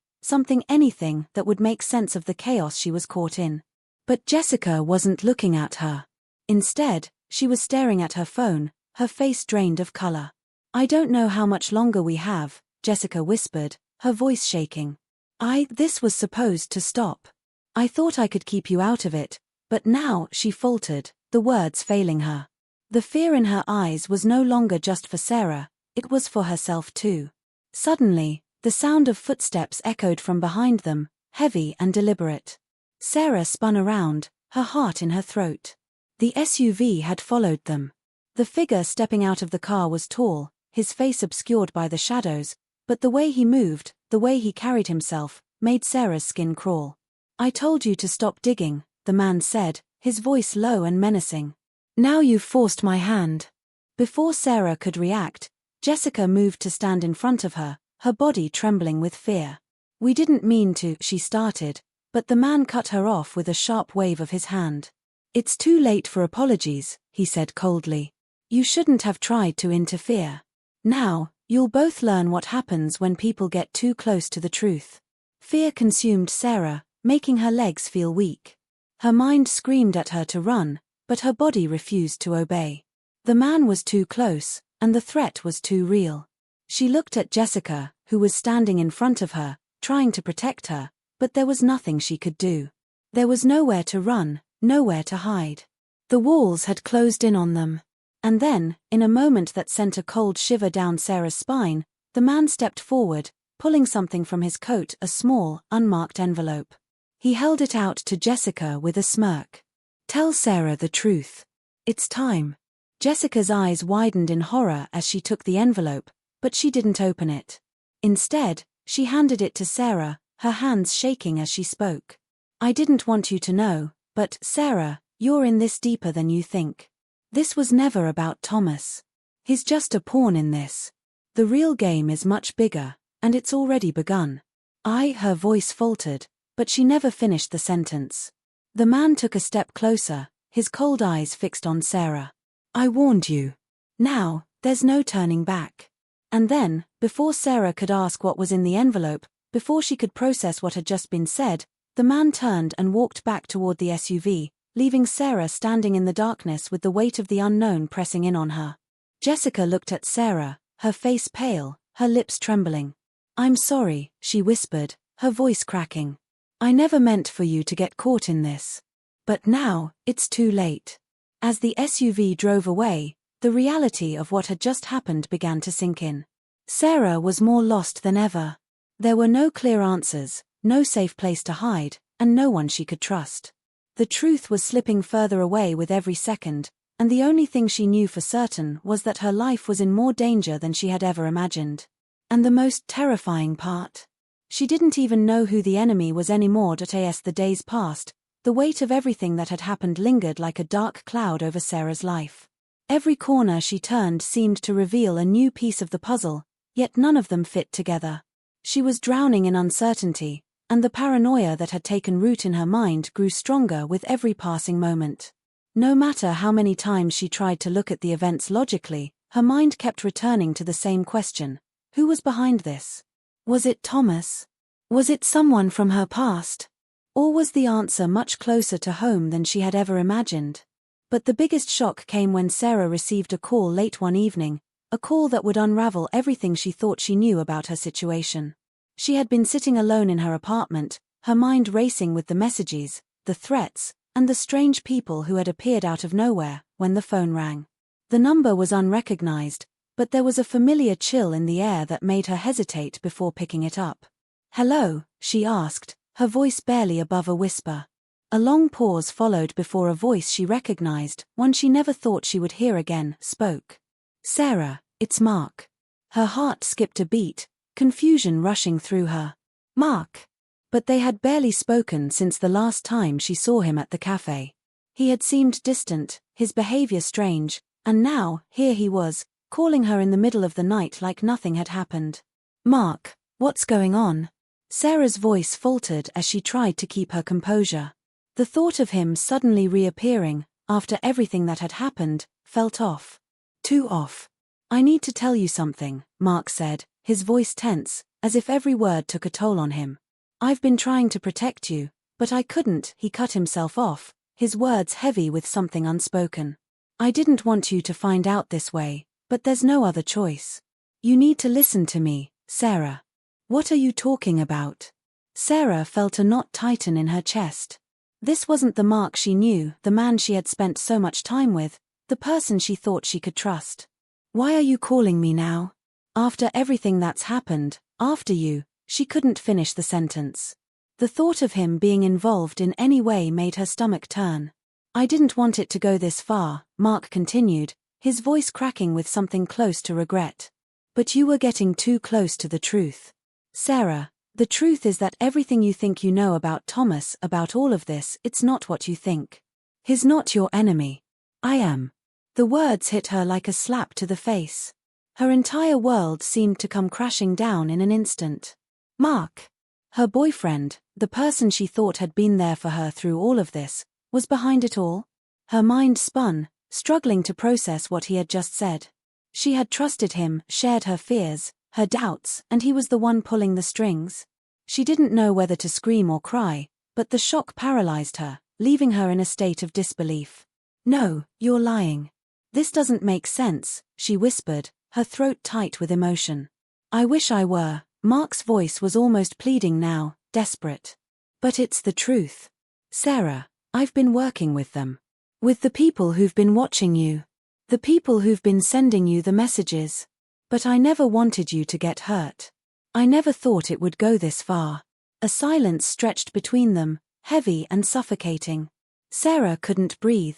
Speaker 1: anything that would make sense of the chaos she was caught in. But Jessica wasn't looking at her. Instead, she was staring at her phone, her face drained of color. "I don't know how much longer we have," Jessica whispered, her voice shaking. This was supposed to stop. I thought I could keep you out of it, but now," she faltered, the words failing her. The fear in her eyes was no longer just for Sarah, it was for herself too. Suddenly, the sound of footsteps echoed from behind them, heavy and deliberate. Sarah spun around, her heart in her throat. The SUV had followed them. The figure stepping out of the car was tall, his face obscured by the shadows, but the way he moved, the way he carried himself, made Sarah's skin crawl. "I told you to stop digging," the man said, his voice low and menacing. "Now you've forced my hand." Before Sarah could react, Jessica moved to stand in front of her, her body trembling with fear. "We didn't mean to," she started, but the man cut her off with a sharp wave of his hand. "It's too late for apologies," he said coldly. "You shouldn't have tried to interfere. Now, you'll both learn what happens when people get too close to the truth." Fear consumed Sarah, making her legs feel weak. Her mind screamed at her to run, but her body refused to obey. The man was too close, and the threat was too real. She looked at Jessica, who was standing in front of her, trying to protect her, but there was nothing she could do. There was nowhere to run, nowhere to hide. The walls had closed in on them. And then, in a moment that sent a cold shiver down Sarah's spine, the man stepped forward, pulling something from his coat, a small, unmarked envelope. He held it out to Jessica with a smirk. "Tell Sarah the truth. It's time." Jessica's eyes widened in horror as she took the envelope, but she didn't open it. Instead, she handed it to Sarah, her hands shaking as she spoke. "I didn't want you to know, but, Sarah, you're in this deeper than you think. This was never about Thomas. He's just a pawn in this. The real game is much bigger, and it's already begun." Her voice faltered, but she never finished the sentence. The man took a step closer, his cold eyes fixed on Sarah. "I warned you. Now, there's no turning back." And then, before Sarah could ask what was in the envelope, before she could process what had just been said, the man turned and walked back toward the SUV, leaving Sarah standing in the darkness with the weight of the unknown pressing in on her. Jessica looked at Sarah, her face pale, her lips trembling. "I'm sorry," she whispered, her voice cracking. "I never meant for you to get caught in this. But now, it's too late." As the SUV drove away, the reality of what had just happened began to sink in. Sarah was more lost than ever. There were no clear answers, no safe place to hide, and no one she could trust. The truth was slipping further away with every second, and the only thing she knew for certain was that her life was in more danger than she had ever imagined. And the most terrifying part? She didn't even know who the enemy was anymore. As the days passed, the weight of everything that had happened lingered like a dark cloud over Sarah's life. Every corner she turned seemed to reveal a new piece of the puzzle, yet none of them fit together. She was drowning in uncertainty, and the paranoia that had taken root in her mind grew stronger with every passing moment. No matter how many times she tried to look at the events logically, her mind kept returning to the same question: who was behind this? Was it Thomas? Was it someone from her past? Or was the answer much closer to home than she had ever imagined? But the biggest shock came when Sarah received a call late one evening, a call that would unravel everything she thought she knew about her situation. She had been sitting alone in her apartment, her mind racing with the messages, the threats, and the strange people who had appeared out of nowhere, when the phone rang. The number was unrecognized, but there was a familiar chill in the air that made her hesitate before picking it up. "Hello?" she asked, her voice barely above a whisper. A long pause followed before a voice she recognized, one she never thought she would hear again, spoke. "Sarah, it's Mark." Her heart skipped a beat, confusion rushing through her. Mark! But they had barely spoken since the last time she saw him at the cafe. He had seemed distant, his behavior strange, and now, here he was, calling her in the middle of the night like nothing had happened. "Mark, what's going on?" Sarah's voice faltered as she tried to keep her composure. The thought of him suddenly reappearing, after everything that had happened, felt off. Too off. "I need to tell you something," Mark said, his voice tense, as if every word took a toll on him. "I've been trying to protect you, but I couldn't." He cut himself off, his words heavy with something unspoken. "I didn't want you to find out this way, but there's no other choice. You need to listen to me, Sarah." "What are you talking about?" Sarah felt a knot tighten in her chest. This wasn't the Mark she knew, the man she had spent so much time with, the person she thought she could trust. "Why are you calling me now? After everything that's happened, after you." She couldn't finish the sentence. The thought of him being involved in any way made her stomach turn. "I didn't want it to go this far," Mark continued, his voice cracking with something close to regret. "But you were getting too close to the truth. Sarah, the truth is that everything you think you know about Thomas, about all of this, it's not what you think. He's not your enemy. I am." The words hit her like a slap to the face. Her entire world seemed to come crashing down in an instant. Mark, her boyfriend, the person she thought had been there for her through all of this, was behind it all? Her mind spun, struggling to process what he had just said. She had trusted him, shared her fears, her doubts, and he was the one pulling the strings. She didn't know whether to scream or cry, but the shock paralyzed her, leaving her in a state of disbelief. "No, you're lying. This doesn't make sense," she whispered, her throat tight with emotion. "I wish I were." Mark's voice was almost pleading now, desperate. "But it's the truth. Sarah, I've been working with them. With the people who've been watching you. The people who've been sending you the messages. But I never wanted you to get hurt. I never thought it would go this far." A silence stretched between them, heavy and suffocating. Sarah couldn't breathe.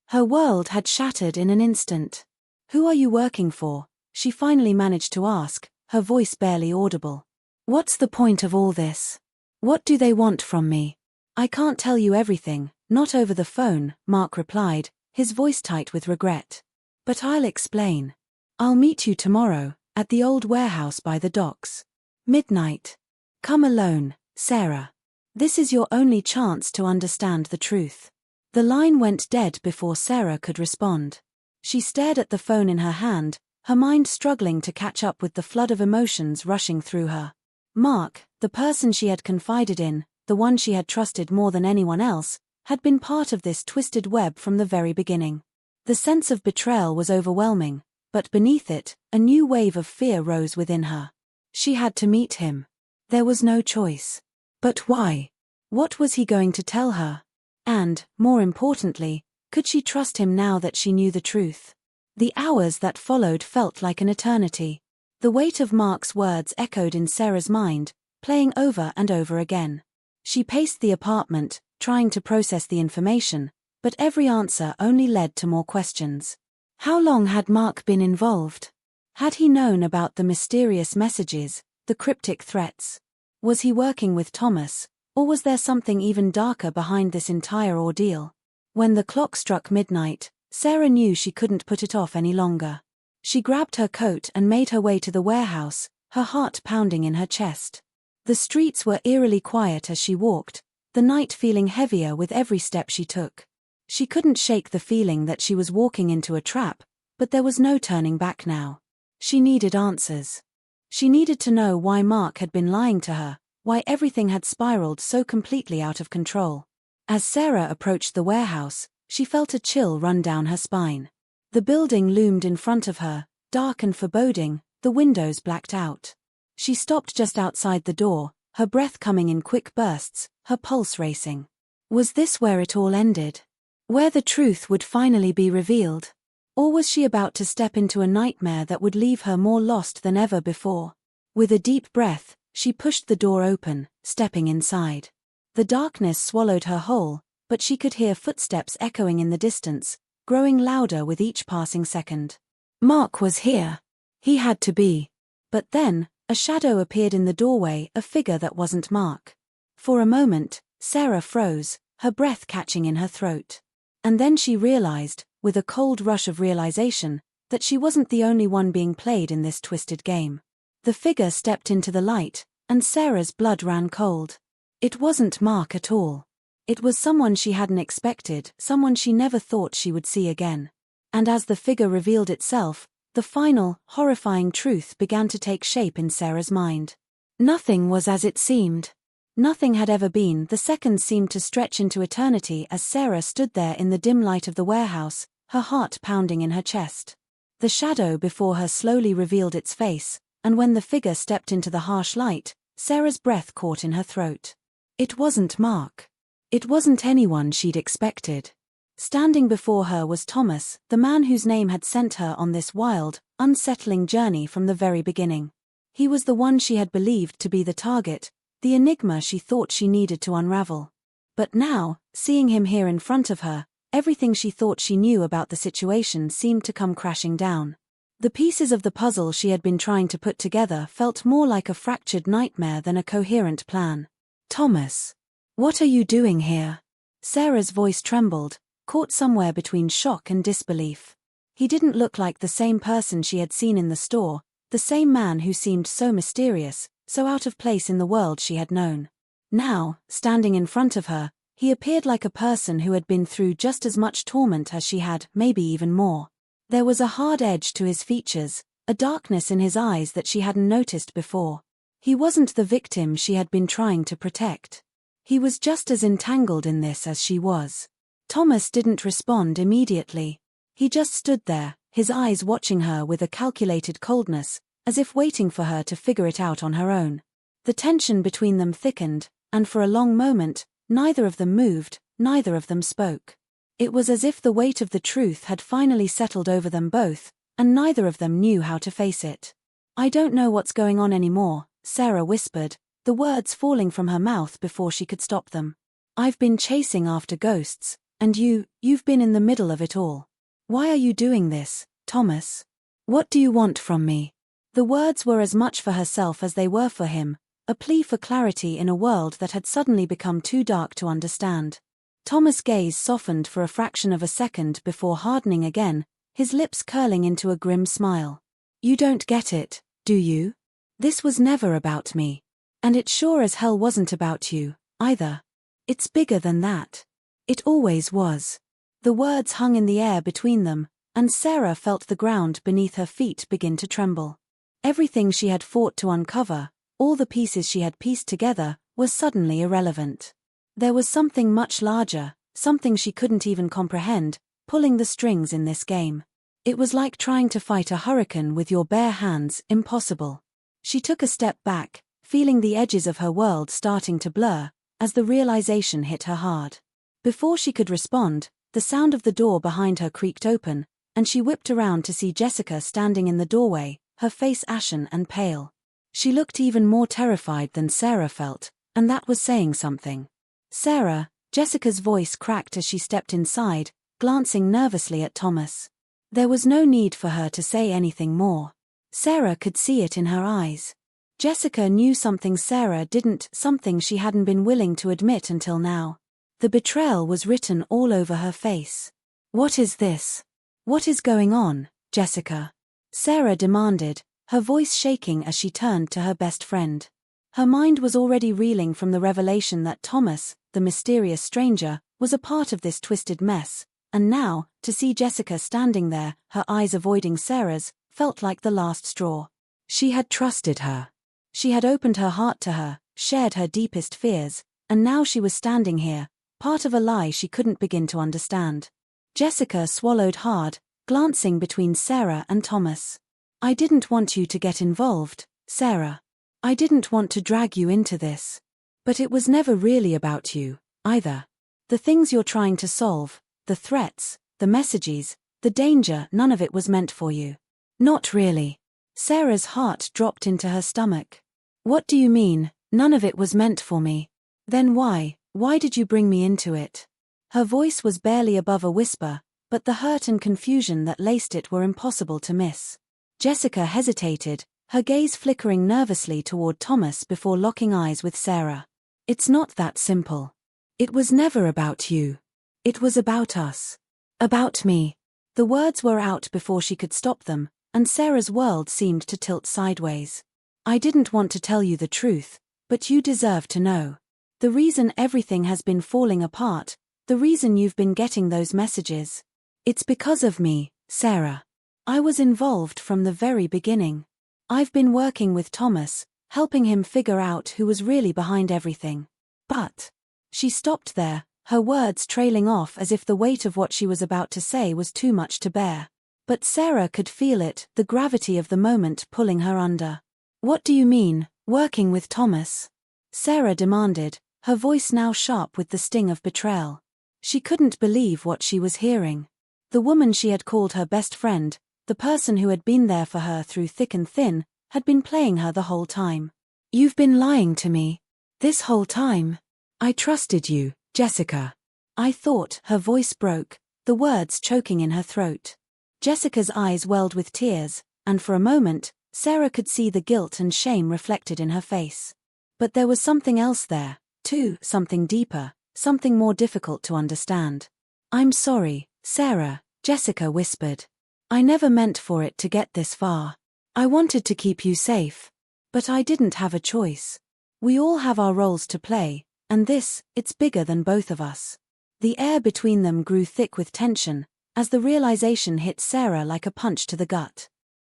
Speaker 1: Her world had shattered in an instant. "Who are you working for?" she finally managed to ask, her voice barely audible. "What's the point of all this? What do they want from me?" "I can't tell you everything, not over the phone," Mark replied, his voice tight with regret. "But I'll explain. I'll meet you tomorrow, at the old warehouse by the docks. Midnight. Come alone, Sarah. This is your only chance to understand the truth." The line went dead before Sarah could respond. She stared at the phone in her hand, her mind struggling to catch up with the flood of emotions rushing through her. Mark, the person she had confided in, the one she had trusted more than anyone else, had been part of this twisted web from the very beginning. The sense of betrayal was overwhelming, but beneath it, a new wave of fear rose within her. She had to meet him. There was no choice. But why? What was he going to tell her? And, more importantly, could she trust him now that she knew the truth? The hours that followed felt like an eternity. The weight of Mark's words echoed in Sarah's mind, playing over and over again. She paced the apartment, trying to process the information, but every answer only led to more questions. How long had Mark been involved? Had he known about the mysterious messages, the cryptic threats? Was he working with Thomas, or was there something even darker behind this entire ordeal? When the clock struck midnight, Sarah knew she couldn't put it off any longer. She grabbed her coat and made her way to the warehouse, her heart pounding in her chest. The streets were eerily quiet as she walked, the night feeling heavier with every step she took. She couldn't shake the feeling that she was walking into a trap, but there was no turning back now. She needed answers. She needed to know why Mark had been lying to her, why everything had spiraled so completely out of control. As Sarah approached the warehouse, She felt a chill run down her spine. The building loomed in front of her, dark and foreboding, the windows blacked out. She stopped just outside the door, her breath coming in quick bursts, her pulse racing. Was this where it all ended? Where the truth would finally be revealed? Or was she about to step into a nightmare that would leave her more lost than ever before? With a deep breath, she pushed the door open, stepping inside. The darkness swallowed her whole, but she could hear footsteps echoing in the distance, growing louder with each passing second. Mark was here. He had to be. But then, a shadow appeared in the doorway, a figure that wasn't Mark. For a moment, Sarah froze, her breath catching in her throat. And then she realized, with a cold rush of realization, that she wasn't the only one being played in this twisted game. The figure stepped into the light, and Sarah's blood ran cold. It wasn't Mark at all. It was someone she hadn't expected, someone she never thought she would see again. And as the figure revealed itself, the final, horrifying truth began to take shape in Sarah's mind. Nothing was as it seemed. Nothing had ever been. The seconds seemed to stretch into eternity as Sarah stood there in the dim light of the warehouse, her heart pounding in her chest. The shadow before her slowly revealed its face, and when the figure stepped into the harsh light, Sarah's breath caught in her throat. It wasn't Mark. It wasn't anyone she'd expected. Standing before her was Thomas, the man whose name had sent her on this wild, unsettling journey from the very beginning. He was the one she had believed to be the target, the enigma she thought she needed to unravel. But now, seeing him here in front of her, everything she thought she knew about the situation seemed to come crashing down. The pieces of the puzzle she had been trying to put together felt more like a fractured nightmare than a coherent plan. Thomas. What are you doing here? Sarah's voice trembled, caught somewhere between shock and disbelief. He didn't look like the same person she had seen in the store, the same man who seemed so mysterious, so out of place in the world she had known. Now, standing in front of her, he appeared like a person who had been through just as much torment as she had, maybe even more. There was a hard edge to his features, a darkness in his eyes that she hadn't noticed before. He wasn't the victim she had been trying to protect. He was just as entangled in this as she was. Thomas didn't respond immediately. He just stood there, his eyes watching her with a calculated coldness, as if waiting for her to figure it out on her own. The tension between them thickened, and for a long moment, neither of them moved, neither of them spoke. It was as if the weight of the truth had finally settled over them both, and neither of them knew how to face it. "I don't know what's going on anymore," Sarah whispered, the words falling from her mouth before she could stop them. "I've been chasing after ghosts, and you've been in the middle of it all. Why are you doing this, Thomas? What do you want from me?" The words were as much for herself as they were for him, a plea for clarity in a world that had suddenly become too dark to understand. Thomas' gaze softened for a fraction of a second before hardening again, his lips curling into a grim smile. "You don't get it, do you? This was never about me. And it sure as hell wasn't about you, either. It's bigger than that. It always was." The words hung in the air between them, and Sarah felt the ground beneath her feet begin to tremble. Everything she had fought to uncover, all the pieces she had pieced together, was suddenly irrelevant. There was something much larger, something she couldn't even comprehend, pulling the strings in this game. It was like trying to fight a hurricane with your bare hands, impossible. She took a step back, feeling the edges of her world starting to blur, as the realization hit her hard. Before she could respond, the sound of the door behind her creaked open, and she whipped around to see Jessica standing in the doorway, her face ashen and pale. She looked even more terrified than Sarah felt, and that was saying something. "Sarah," Jessica's voice cracked as she stepped inside, glancing nervously at Thomas. There was no need for her to say anything more. Sarah could see it in her eyes. Jessica knew something Sarah didn't, something she hadn't been willing to admit until now. The betrayal was written all over her face. "What is this? What is going on, Jessica?" Sarah demanded, her voice shaking as she turned to her best friend. Her mind was already reeling from the revelation that Thomas, the mysterious stranger, was a part of this twisted mess, and now, to see Jessica standing there, her eyes avoiding Sarah's, felt like the last straw. She had trusted her. She had opened her heart to her, shared her deepest fears, and now she was standing here, part of a lie she couldn't begin to understand. Jessica swallowed hard, glancing between Sarah and Thomas. I didn't want you to get involved, Sarah. I didn't want to drag you into this. But it was never really about you, either. The things you're trying to solve, the threats, the messages, the danger, none of it was meant for you. Not really. Sarah's heart dropped into her stomach. What do you mean, none of it was meant for me? Then why did you bring me into it? Her voice was barely above a whisper, but the hurt and confusion that laced it were impossible to miss. Jessica hesitated, her gaze flickering nervously toward Thomas before locking eyes with Sarah. It's not that simple. It was never about you. It was about us. About me. The words were out before she could stop them, and Sarah's world seemed to tilt sideways. I didn't want to tell you the truth, but you deserve to know. The reason everything has been falling apart, the reason you've been getting those messages. It's because of me, Sarah. I was involved from the very beginning. I've been working with Thomas, helping him figure out who was really behind everything. But she stopped there, her words trailing off as if the weight of what she was about to say was too much to bear. But Sarah could feel it, the gravity of the moment pulling her under. What do you mean, working with Thomas? Sarah demanded, her voice now sharp with the sting of betrayal. She couldn't believe what she was hearing. The woman she had called her best friend, the person who had been there for her through thick and thin, had been playing her the whole time. You've been lying to me. This whole time. I trusted you, Jessica. I thought, her voice broke, the words choking in her throat. Jessica's eyes welled with tears, and for a moment, Sarah could see the guilt and shame reflected in her face. But there was something else there, too, something deeper, something more difficult to understand. I'm sorry, Sarah, Jessica whispered. I never meant for it to get this far. I wanted to keep you safe. But I didn't have a choice. We all have our roles to play, and this, it's bigger than both of us. The air between them grew thick with tension, as the realization hit Sarah like a punch to the gut.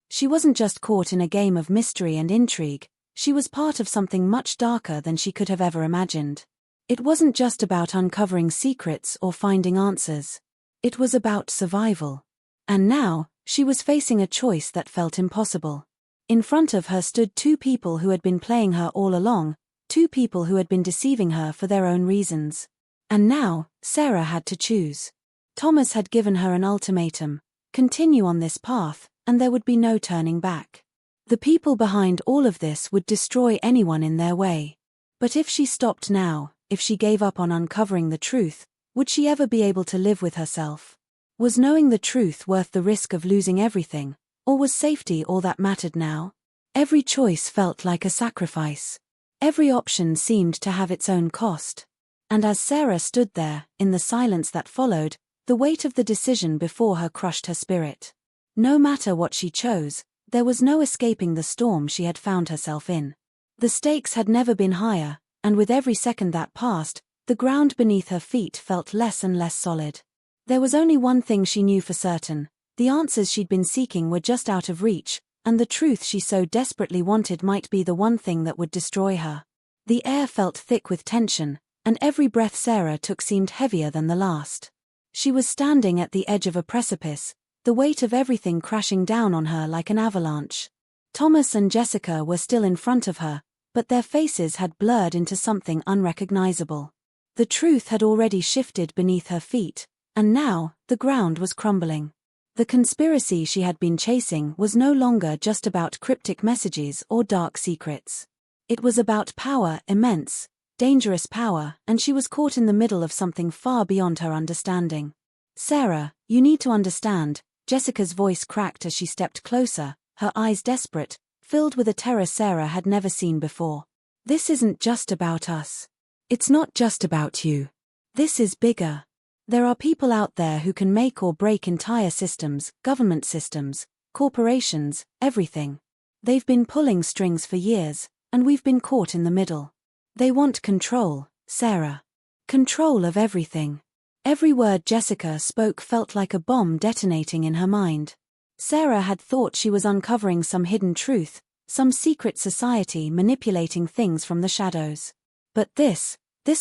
Speaker 1: She wasn't just caught in a game of mystery and intrigue, she was part of something much darker than she could have ever imagined. It wasn't just about uncovering secrets or finding answers. It was about survival. And now, she was facing a choice that felt impossible. In front of her stood two people who had been playing her all along, two people who had been deceiving her for their own reasons. And now, Sarah had to choose. Thomas had given her an ultimatum: continue on this path, and there would be no turning back. The people behind all of this would destroy anyone in their way. But if she stopped now, if she gave up on uncovering the truth, would she ever be able to live with herself? Was knowing the truth worth the risk of losing everything, or was safety all that mattered now? Every choice felt like a sacrifice. Every option seemed to have its own cost. And as Sarah stood there, in the silence that followed, the weight of the decision before her crushed her spirit. No matter what she chose, there was no escaping the storm she had found herself in. The stakes had never been higher, and with every second that passed, the ground beneath her feet felt less and less solid. There was only one thing she knew for certain: the answers she'd been seeking were just out of reach, and the truth she so desperately wanted might be the one thing that would destroy her. The air felt thick with tension, and every breath Sarah took seemed heavier than the last. She was standing at the edge of a precipice, the weight of everything crashing down on her like an avalanche. Thomas and Jessica were still in front of her, but their faces had blurred into something unrecognizable. The truth had already shifted beneath her feet, and now, the ground was crumbling. The conspiracy she had been chasing was no longer just about cryptic messages or dark secrets. It was about power, immense, dangerous power, and she was caught in the middle of something far beyond her understanding. Sarah, you need to understand, Jessica's voice cracked as she stepped closer, her eyes desperate, filled with a terror Sarah had never seen before. This isn't just about us. It's not just about you. This is bigger. There are people out there who can make or break entire systems, government systems, corporations, everything. They've been pulling strings for years, and we've been caught in the middle. They want control, Sarah. Control of everything. Every word Jessica spoke felt like a bomb detonating in her mind. Sarah had thought she was uncovering some hidden truth, some secret society manipulating things from the shadows. But this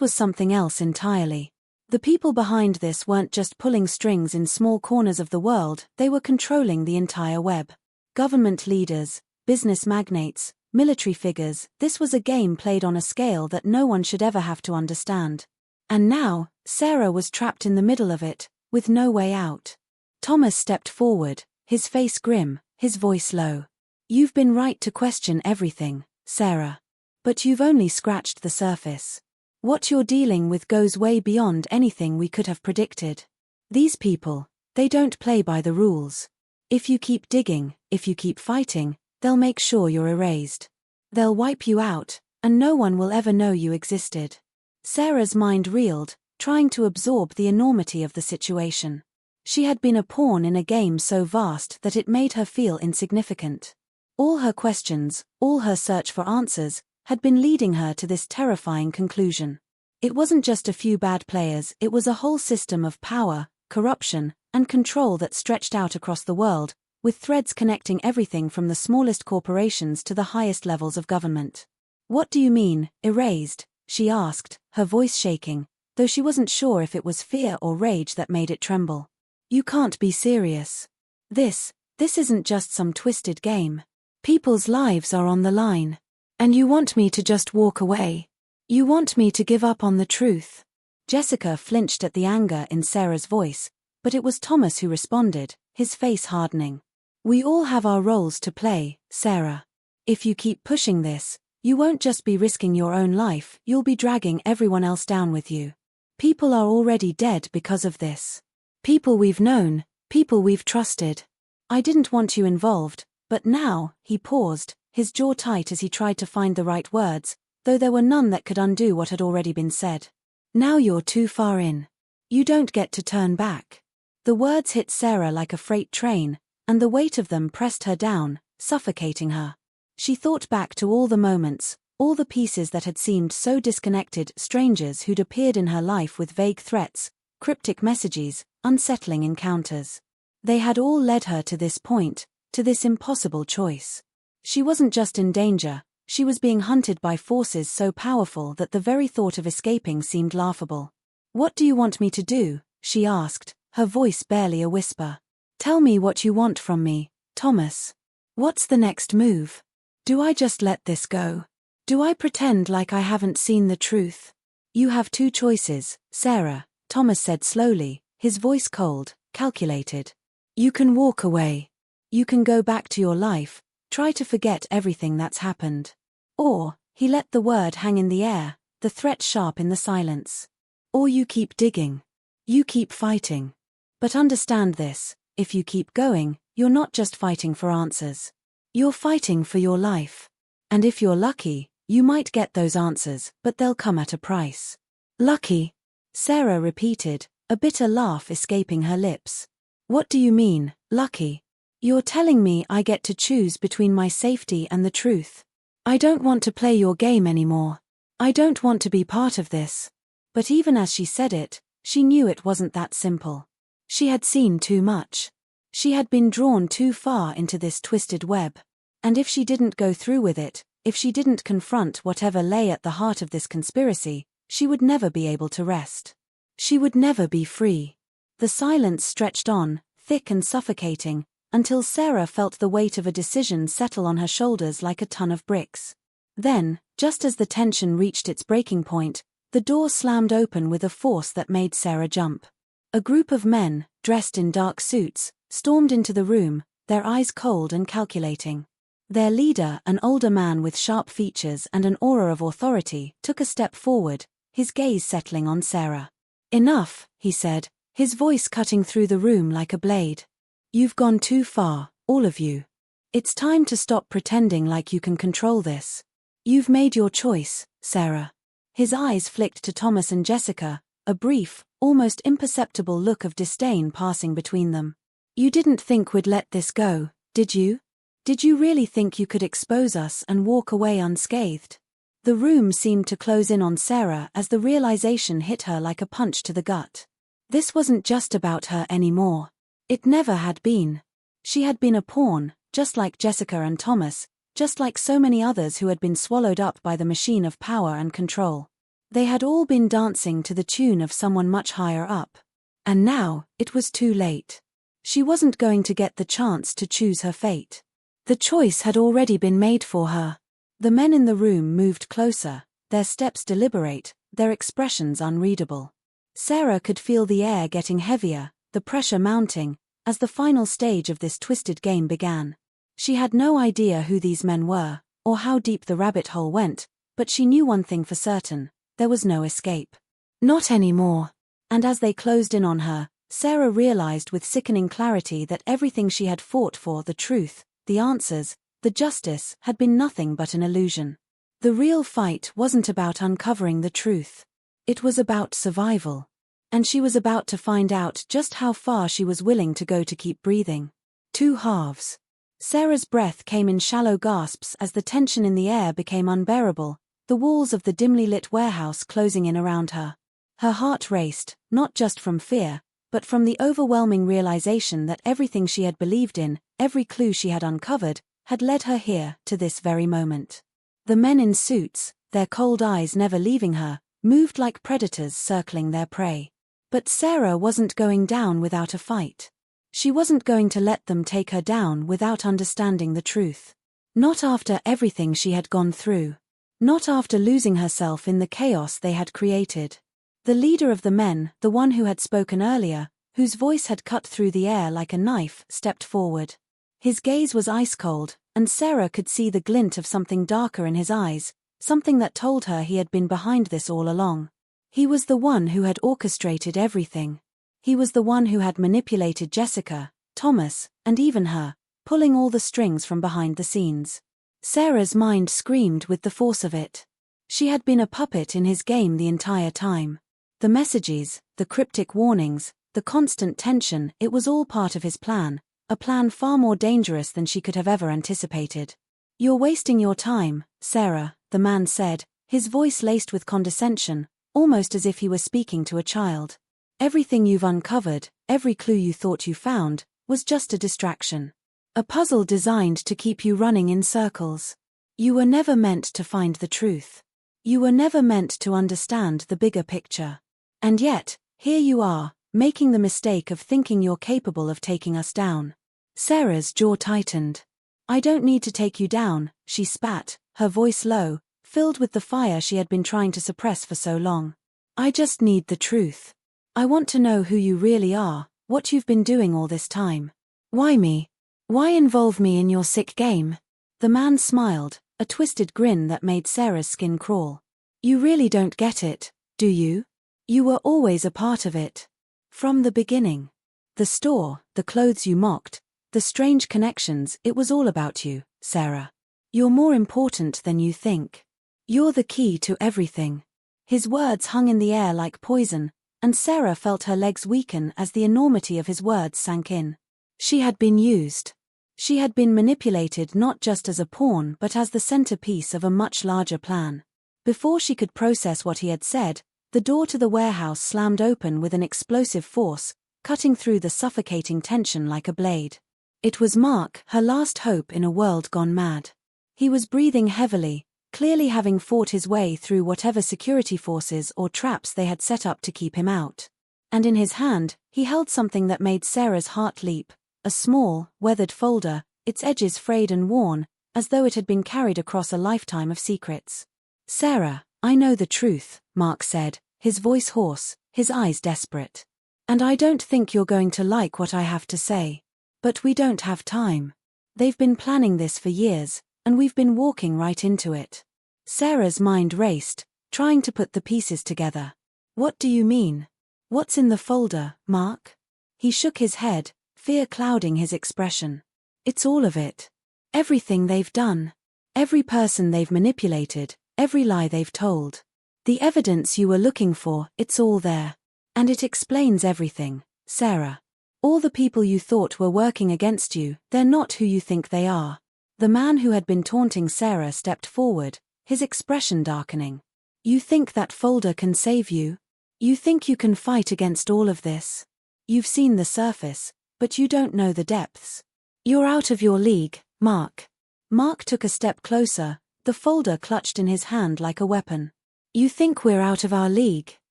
Speaker 1: was something else entirely. The people behind this weren't just pulling strings in small corners of the world, they were controlling the entire web. Government leaders, business magnates, military figures, this was a game played on a scale that no one should ever have to understand. And now, Sarah was trapped in the middle of it, with no way out. Thomas stepped forward, his face grim, his voice low. "You've been right to question everything, Sarah. But you've only scratched the surface. What you're dealing with goes way beyond anything we could have predicted. These people, they don't play by the rules. If you keep digging, if you keep fighting, they'll make sure you're erased. They'll wipe you out, and no one will ever know you existed." Sarah's mind reeled, trying to absorb the enormity of the situation. She had been a pawn in a game so vast that it made her feel insignificant. All her questions, all her search for answers, had been leading her to this terrifying conclusion. It wasn't just a few bad players, it was a whole system of power, corruption, and control that stretched out across the world, with threads connecting everything from the smallest corporations to the highest levels of government. "What do you mean, erased?" she asked, her voice shaking, though she wasn't sure if it was fear or rage that made it tremble. "You can't be serious. This isn't just some twisted game. People's lives are on the line. And you want me to just walk away? You want me to give up on the truth?" Jessica flinched at the anger in Sarah's voice, but it was Thomas who responded, his face hardening. "We all have our roles to play, Sarah. If you keep pushing this, you won't just be risking your own life, you'll be dragging everyone else down with you. People are already dead because of this. People we've known, people we've trusted. I didn't want you involved, but now," he paused, his jaw tight as he tried to find the right words, though there were none that could undo what had already been said. "Now you're too far in. You don't get to turn back." The words hit Sarah like a freight train, and the weight of them pressed her down, suffocating her. She thought back to all the moments, all the pieces that had seemed so disconnected, strangers who'd appeared in her life with vague threats, cryptic messages, unsettling encounters. They had all led her to this point, to this impossible choice. She wasn't just in danger, she was being hunted by forces so powerful that the very thought of escaping seemed laughable. "What do you want me to do?" she asked, her voice barely a whisper. "Tell me what you want from me, Thomas. What's the next move? Do I just let this go? Do I pretend like I haven't seen the truth?" "You have two choices, Sarah," Thomas said slowly, his voice cold, calculated. "You can walk away. You can go back to your life, try to forget everything that's happened. Or," he let the word hang in the air, the threat sharp in the silence. "Or you keep digging. You keep fighting. But understand this, if you keep going, you're not just fighting for answers. You're fighting for your life. And if you're lucky, you might get those answers, but they'll come at a price." "Lucky?" Sarah repeated, a bitter laugh escaping her lips. "What do you mean, lucky? You're telling me I get to choose between my safety and the truth? I don't want to play your game anymore. I don't want to be part of this." But even as she said it, she knew it wasn't that simple. She had seen too much. She had been drawn too far into this twisted web. And if she didn't go through with it, if she didn't confront whatever lay at the heart of this conspiracy, she would never be able to rest. She would never be free. The silence stretched on, thick and suffocating, until Sarah felt the weight of a decision settle on her shoulders like a ton of bricks. Then, just as the tension reached its breaking point, the door slammed open with a force that made Sarah jump. A group of men, dressed in dark suits, stormed into the room, their eyes cold and calculating. Their leader, an older man with sharp features and an aura of authority, took a step forward, his gaze settling on Sarah. "Enough," he said, his voice cutting through the room like a blade. "You've gone too far, all of you. It's time to stop pretending like you can control this. You've made your choice, Sarah." His eyes flicked to Thomas and Jessica, a brief, almost imperceptible look of disdain passing between them. "You didn't think we'd let this go, did you? Did you really think you could expose us and walk away unscathed?" The room seemed to close in on Sarah as the realization hit her like a punch to the gut. This wasn't just about her anymore. It never had been. She had been a pawn, just like Jessica and Thomas, just like so many others who had been swallowed up by the machine of power and control. They had all been dancing to the tune of someone much higher up. And now, it was too late. She wasn't going to get the chance to choose her fate. The choice had already been made for her. The men in the room moved closer, their steps deliberate, their expressions unreadable. Sarah could feel the air getting heavier, the pressure mounting, as the final stage of this twisted game began. She had no idea who these men were, or how deep the rabbit hole went, but she knew one thing for certain: there was no escape. Not anymore. And as they closed in on her, Sarah realized with sickening clarity that everything she had fought for, the truth, the answers, the justice, had been nothing but an illusion. The real fight wasn't about uncovering the truth. It was about survival. And she was about to find out just how far she was willing to go to keep breathing. Two halves. Sarah's breath came in shallow gasps as the tension in the air became unbearable, the walls of the dimly lit warehouse closing in around her. Her heart raced, not just from fear, but from the overwhelming realization that everything she had believed in, every clue she had uncovered, had led her here, to this very moment. The men in suits, their cold eyes never leaving her, moved like predators circling their prey. But Sarah wasn't going down without a fight. She wasn't going to let them take her down without understanding the truth. Not after everything she had gone through. Not after losing herself in the chaos they had created. The leader of the men, the one who had spoken earlier, whose voice had cut through the air like a knife, stepped forward. His gaze was ice-cold, and Sarah could see the glint of something darker in his eyes, something that told her he had been behind this all along. He was the one who had orchestrated everything. He was the one who had manipulated Jessica, Thomas, and even her, pulling all the strings from behind the scenes. Sarah's mind screamed with the force of it. She had been a puppet in his game the entire time. The messages, the cryptic warnings, the constant tension, it was all part of his plan, a plan far more dangerous than she could have ever anticipated. "You're wasting your time, Sarah," the man said, his voice laced with condescension, almost as if he were speaking to a child. "Everything you've uncovered, every clue you thought you found, was just a distraction. A puzzle designed to keep you running in circles. You were never meant to find the truth. You were never meant to understand the bigger picture. And yet, here you are, making the mistake of thinking you're capable of taking us down." Sarah's jaw tightened. "I don't need to take you down," she spat, her voice low, filled with the fire she had been trying to suppress for so long. "I just need the truth. I want to know who you really are, what you've been doing all this time. Why me? Why involve me in your sick game?" The man smiled, a twisted grin that made Sarah's skin crawl. "You really don't get it, do you? You were always a part of it. From the beginning. The store, the clothes you mocked, the strange connections, it was all about you, Sarah. You're more important than you think. You're the key to everything." His words hung in the air like poison, and Sarah felt her legs weaken as the enormity of his words sank in. She had been used. She had been manipulated not just as a pawn but as the centerpiece of a much larger plan. Before she could process what he had said, the door to the warehouse slammed open with an explosive force, cutting through the suffocating tension like a blade. It was Mark, her last hope in a world gone mad. He was breathing heavily, clearly having fought his way through whatever security forces or traps they had set up to keep him out. And in his hand, he held something that made Sarah's heart leap, a small, weathered folder, its edges frayed and worn, as though it had been carried across a lifetime of secrets. "Sarah, I know the truth," Mark said, his voice hoarse, his eyes desperate. "And I don't think you're going to like what I have to say. But we don't have time. They've been planning this for years, and we've been walking right into it." Sarah's mind raced, trying to put the pieces together. "What do you mean? What's in the folder, Mark?" He shook his head, fear clouding his expression. "It's all of it. Everything they've done. Every person they've manipulated, every lie they've told. The evidence you were looking for, it's all there. And it explains everything, Sarah. All the people you thought were working against you, they're not who you think they are." The man who had been taunting Sarah stepped forward, his expression darkening. "You think that folder can save you? You think you can fight against all of this? You've seen the surface, but you don't know the depths. You're out of your league, Mark." Mark took a step closer, the folder clutched in his hand like a weapon. You think we're out of our league?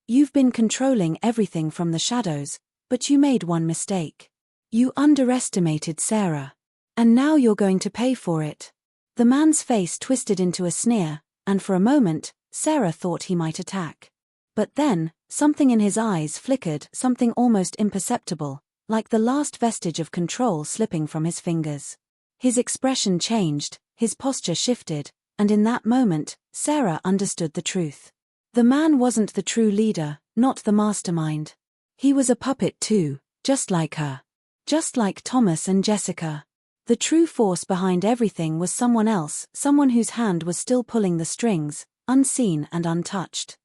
Speaker 1: You've been controlling everything from the shadows, but you made one mistake. You underestimated Sarah. And now you're going to pay for it." The man's face twisted into a sneer, and for a moment, Sarah thought he might attack. But then, something in his eyes flickered, something almost imperceptible, like the last vestige of control slipping from his fingers. His expression changed, his posture shifted, and in that moment, Sarah understood the truth. The man wasn't the true leader, not the mastermind. He was a puppet too, just like her. Just like Thomas and Jessica. The true force behind everything was someone else, someone whose hand was still pulling the strings, unseen and untouched.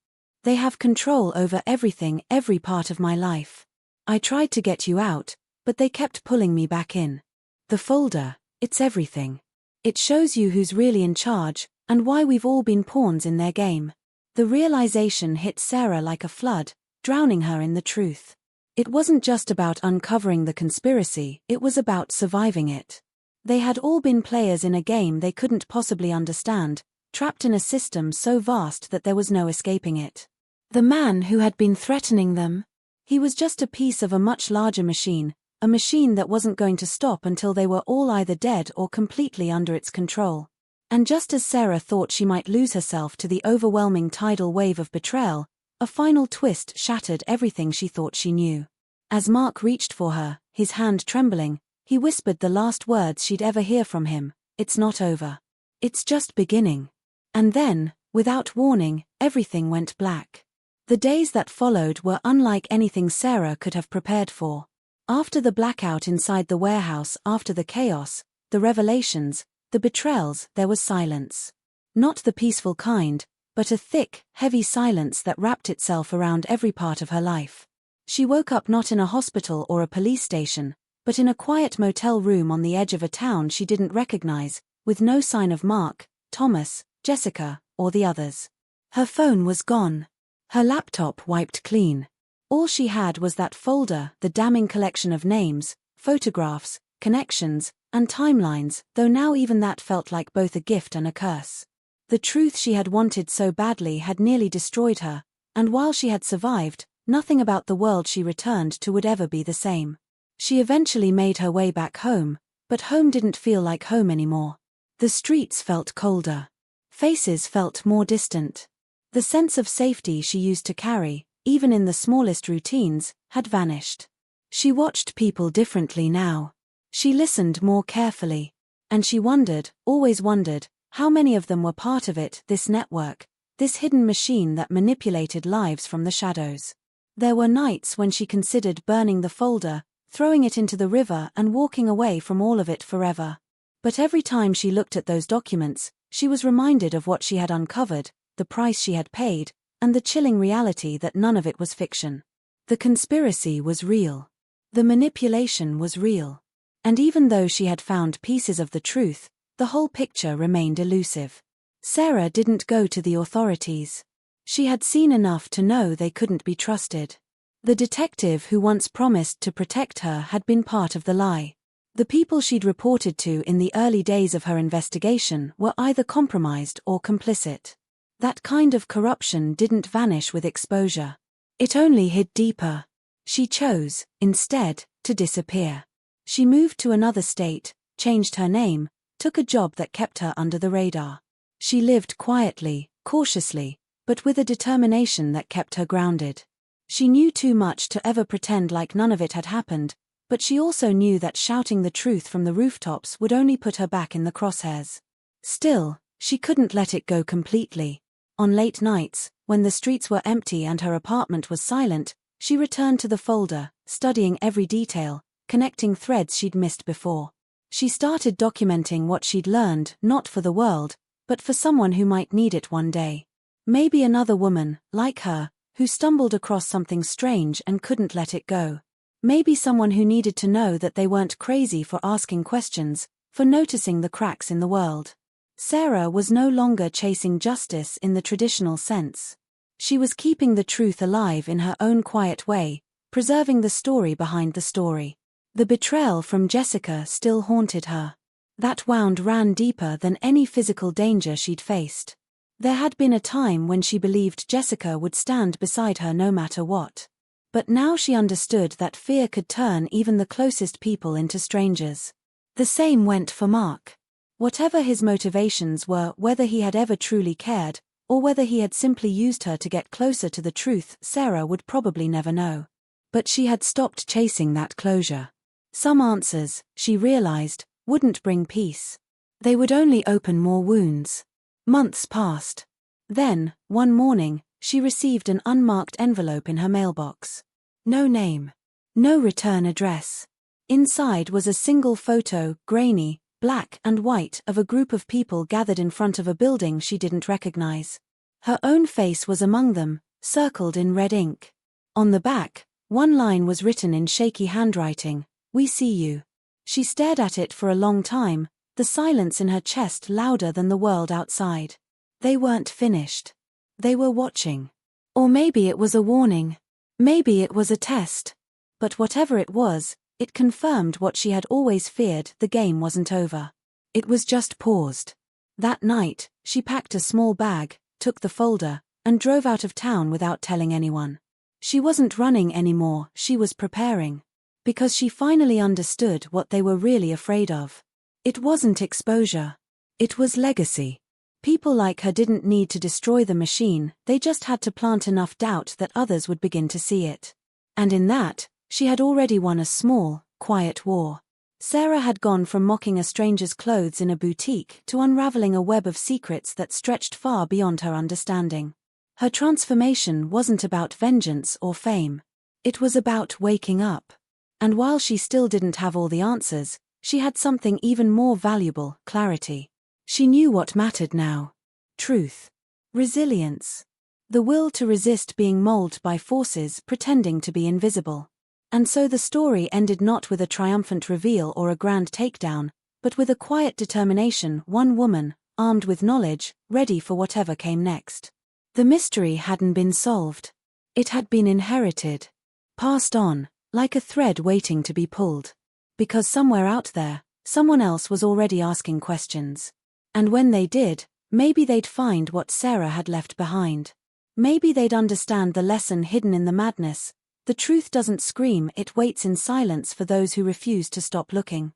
Speaker 1: They have control over everything, every part of my life. I tried to get you out, but they kept pulling me back in. The folder, it's everything. It shows you who's really in charge, and why we've all been pawns in their game. The realization hit Sarah like a flood, drowning her in the truth. It wasn't just about uncovering the conspiracy, it was about surviving it. They had all been players in a game they couldn't possibly understand, trapped in a system so vast that there was no escaping it. The man who had been threatening them? He was just a piece of a much larger machine, a machine that wasn't going to stop until they were all either dead or completely under its control. And just as Sarah thought she might lose herself to the overwhelming tidal wave of betrayal, a final twist shattered everything she thought she knew. As Mark reached for her, his hand trembling, he whispered the last words she'd ever hear from him: "It's not over. It's just beginning." And then, without warning, everything went black. The days that followed were unlike anything Sarah could have prepared for. After the blackout inside the warehouse, after the chaos, the revelations, the betrayals, there was silence. Not the peaceful kind, but a thick, heavy silence that wrapped itself around every part of her life. She woke up not in a hospital or a police station, but in a quiet motel room on the edge of a town she didn't recognize, with no sign of Mark, Thomas, Jessica, or the others. Her phone was gone. Her laptop wiped clean. All she had was that folder, the damning collection of names, photographs, connections, and timelines, though now even that felt like both a gift and a curse. The truth she had wanted so badly had nearly destroyed her, and while she had survived, nothing about the world she returned to would ever be the same. She eventually made her way back home, but home didn't feel like home anymore. The streets felt colder. Faces felt more distant. The sense of safety she used to carry, even in the smallest routines, had vanished. She watched people differently now. She listened more carefully. And she wondered, always wondered, how many of them were part of it, this network, this hidden machine that manipulated lives from the shadows. There were nights when she considered burning the folder, throwing it into the river and walking away from all of it forever. But every time she looked at those documents, she was reminded of what she had uncovered, the price she had paid, and the chilling reality that none of it was fiction. The conspiracy was real. The manipulation was real. And even though she had found pieces of the truth, the whole picture remained elusive. Sarah didn't go to the authorities. She had seen enough to know they couldn't be trusted. The detective who once promised to protect her had been part of the lie. The people she'd reported to in the early days of her investigation were either compromised or complicit. That kind of corruption didn't vanish with exposure. It only hid deeper. She chose, instead, to disappear. She moved to another state, changed her name, took a job that kept her under the radar. She lived quietly, cautiously, but with a determination that kept her grounded. She knew too much to ever pretend like none of it had happened, but she also knew that shouting the truth from the rooftops would only put her back in the crosshairs. Still, she couldn't let it go completely. On late nights, when the streets were empty and her apartment was silent, she returned to the folder, studying every detail, connecting threads she'd missed before. She started documenting what she'd learned, not for the world, but for someone who might need it one day. Maybe another woman, like her, who stumbled across something strange and couldn't let it go. Maybe someone who needed to know that they weren't crazy for asking questions, for noticing the cracks in the world. Sarah was no longer chasing justice in the traditional sense. She was keeping the truth alive in her own quiet way, preserving the story behind the story. The betrayal from Jessica still haunted her. That wound ran deeper than any physical danger she'd faced. There had been a time when she believed Jessica would stand beside her no matter what. But now she understood that fear could turn even the closest people into strangers. The same went for Mark. Whatever his motivations were, whether he had ever truly cared, or whether he had simply used her to get closer to the truth, Sarah would probably never know. But she had stopped chasing that closure. Some answers, she realized, wouldn't bring peace. They would only open more wounds. Months passed. Then, one morning, she received an unmarked envelope in her mailbox. No name. No return address. Inside was a single photo, grainy, black and white, of a group of people gathered in front of a building she didn't recognize. Her own face was among them, circled in red ink. On the back, one line was written in shaky handwriting, "We see you." She stared at it for a long time, the silence in her chest louder than the world outside. They weren't finished. They were watching. Or maybe it was a warning. Maybe it was a test. But whatever it was, it confirmed what she had always feared: the game wasn't over. It was just paused. That night, she packed a small bag, took the folder, and drove out of town without telling anyone. She wasn't running anymore, she was preparing. Because she finally understood what they were really afraid of. It wasn't exposure. It was legacy. People like her didn't need to destroy the machine, they just had to plant enough doubt that others would begin to see it. And in that, she had already won a small, quiet war. Sarah had gone from mocking a stranger's clothes in a boutique to unraveling a web of secrets that stretched far beyond her understanding. Her transformation wasn't about vengeance or fame. It was about waking up. And while she still didn't have all the answers, she had something even more valuable: clarity. She knew what mattered now. Truth. Resilience. The will to resist being molded by forces pretending to be invisible. And so the story ended not with a triumphant reveal or a grand takedown, but with a quiet determination: one woman, armed with knowledge, ready for whatever came next. The mystery hadn't been solved. It had been inherited. Passed on, like a thread waiting to be pulled. Because somewhere out there, someone else was already asking questions. And when they did, maybe they'd find what Sarah had left behind. Maybe they'd understand the lesson hidden in the madness: the truth doesn't scream, it waits in silence for those who refuse to stop looking.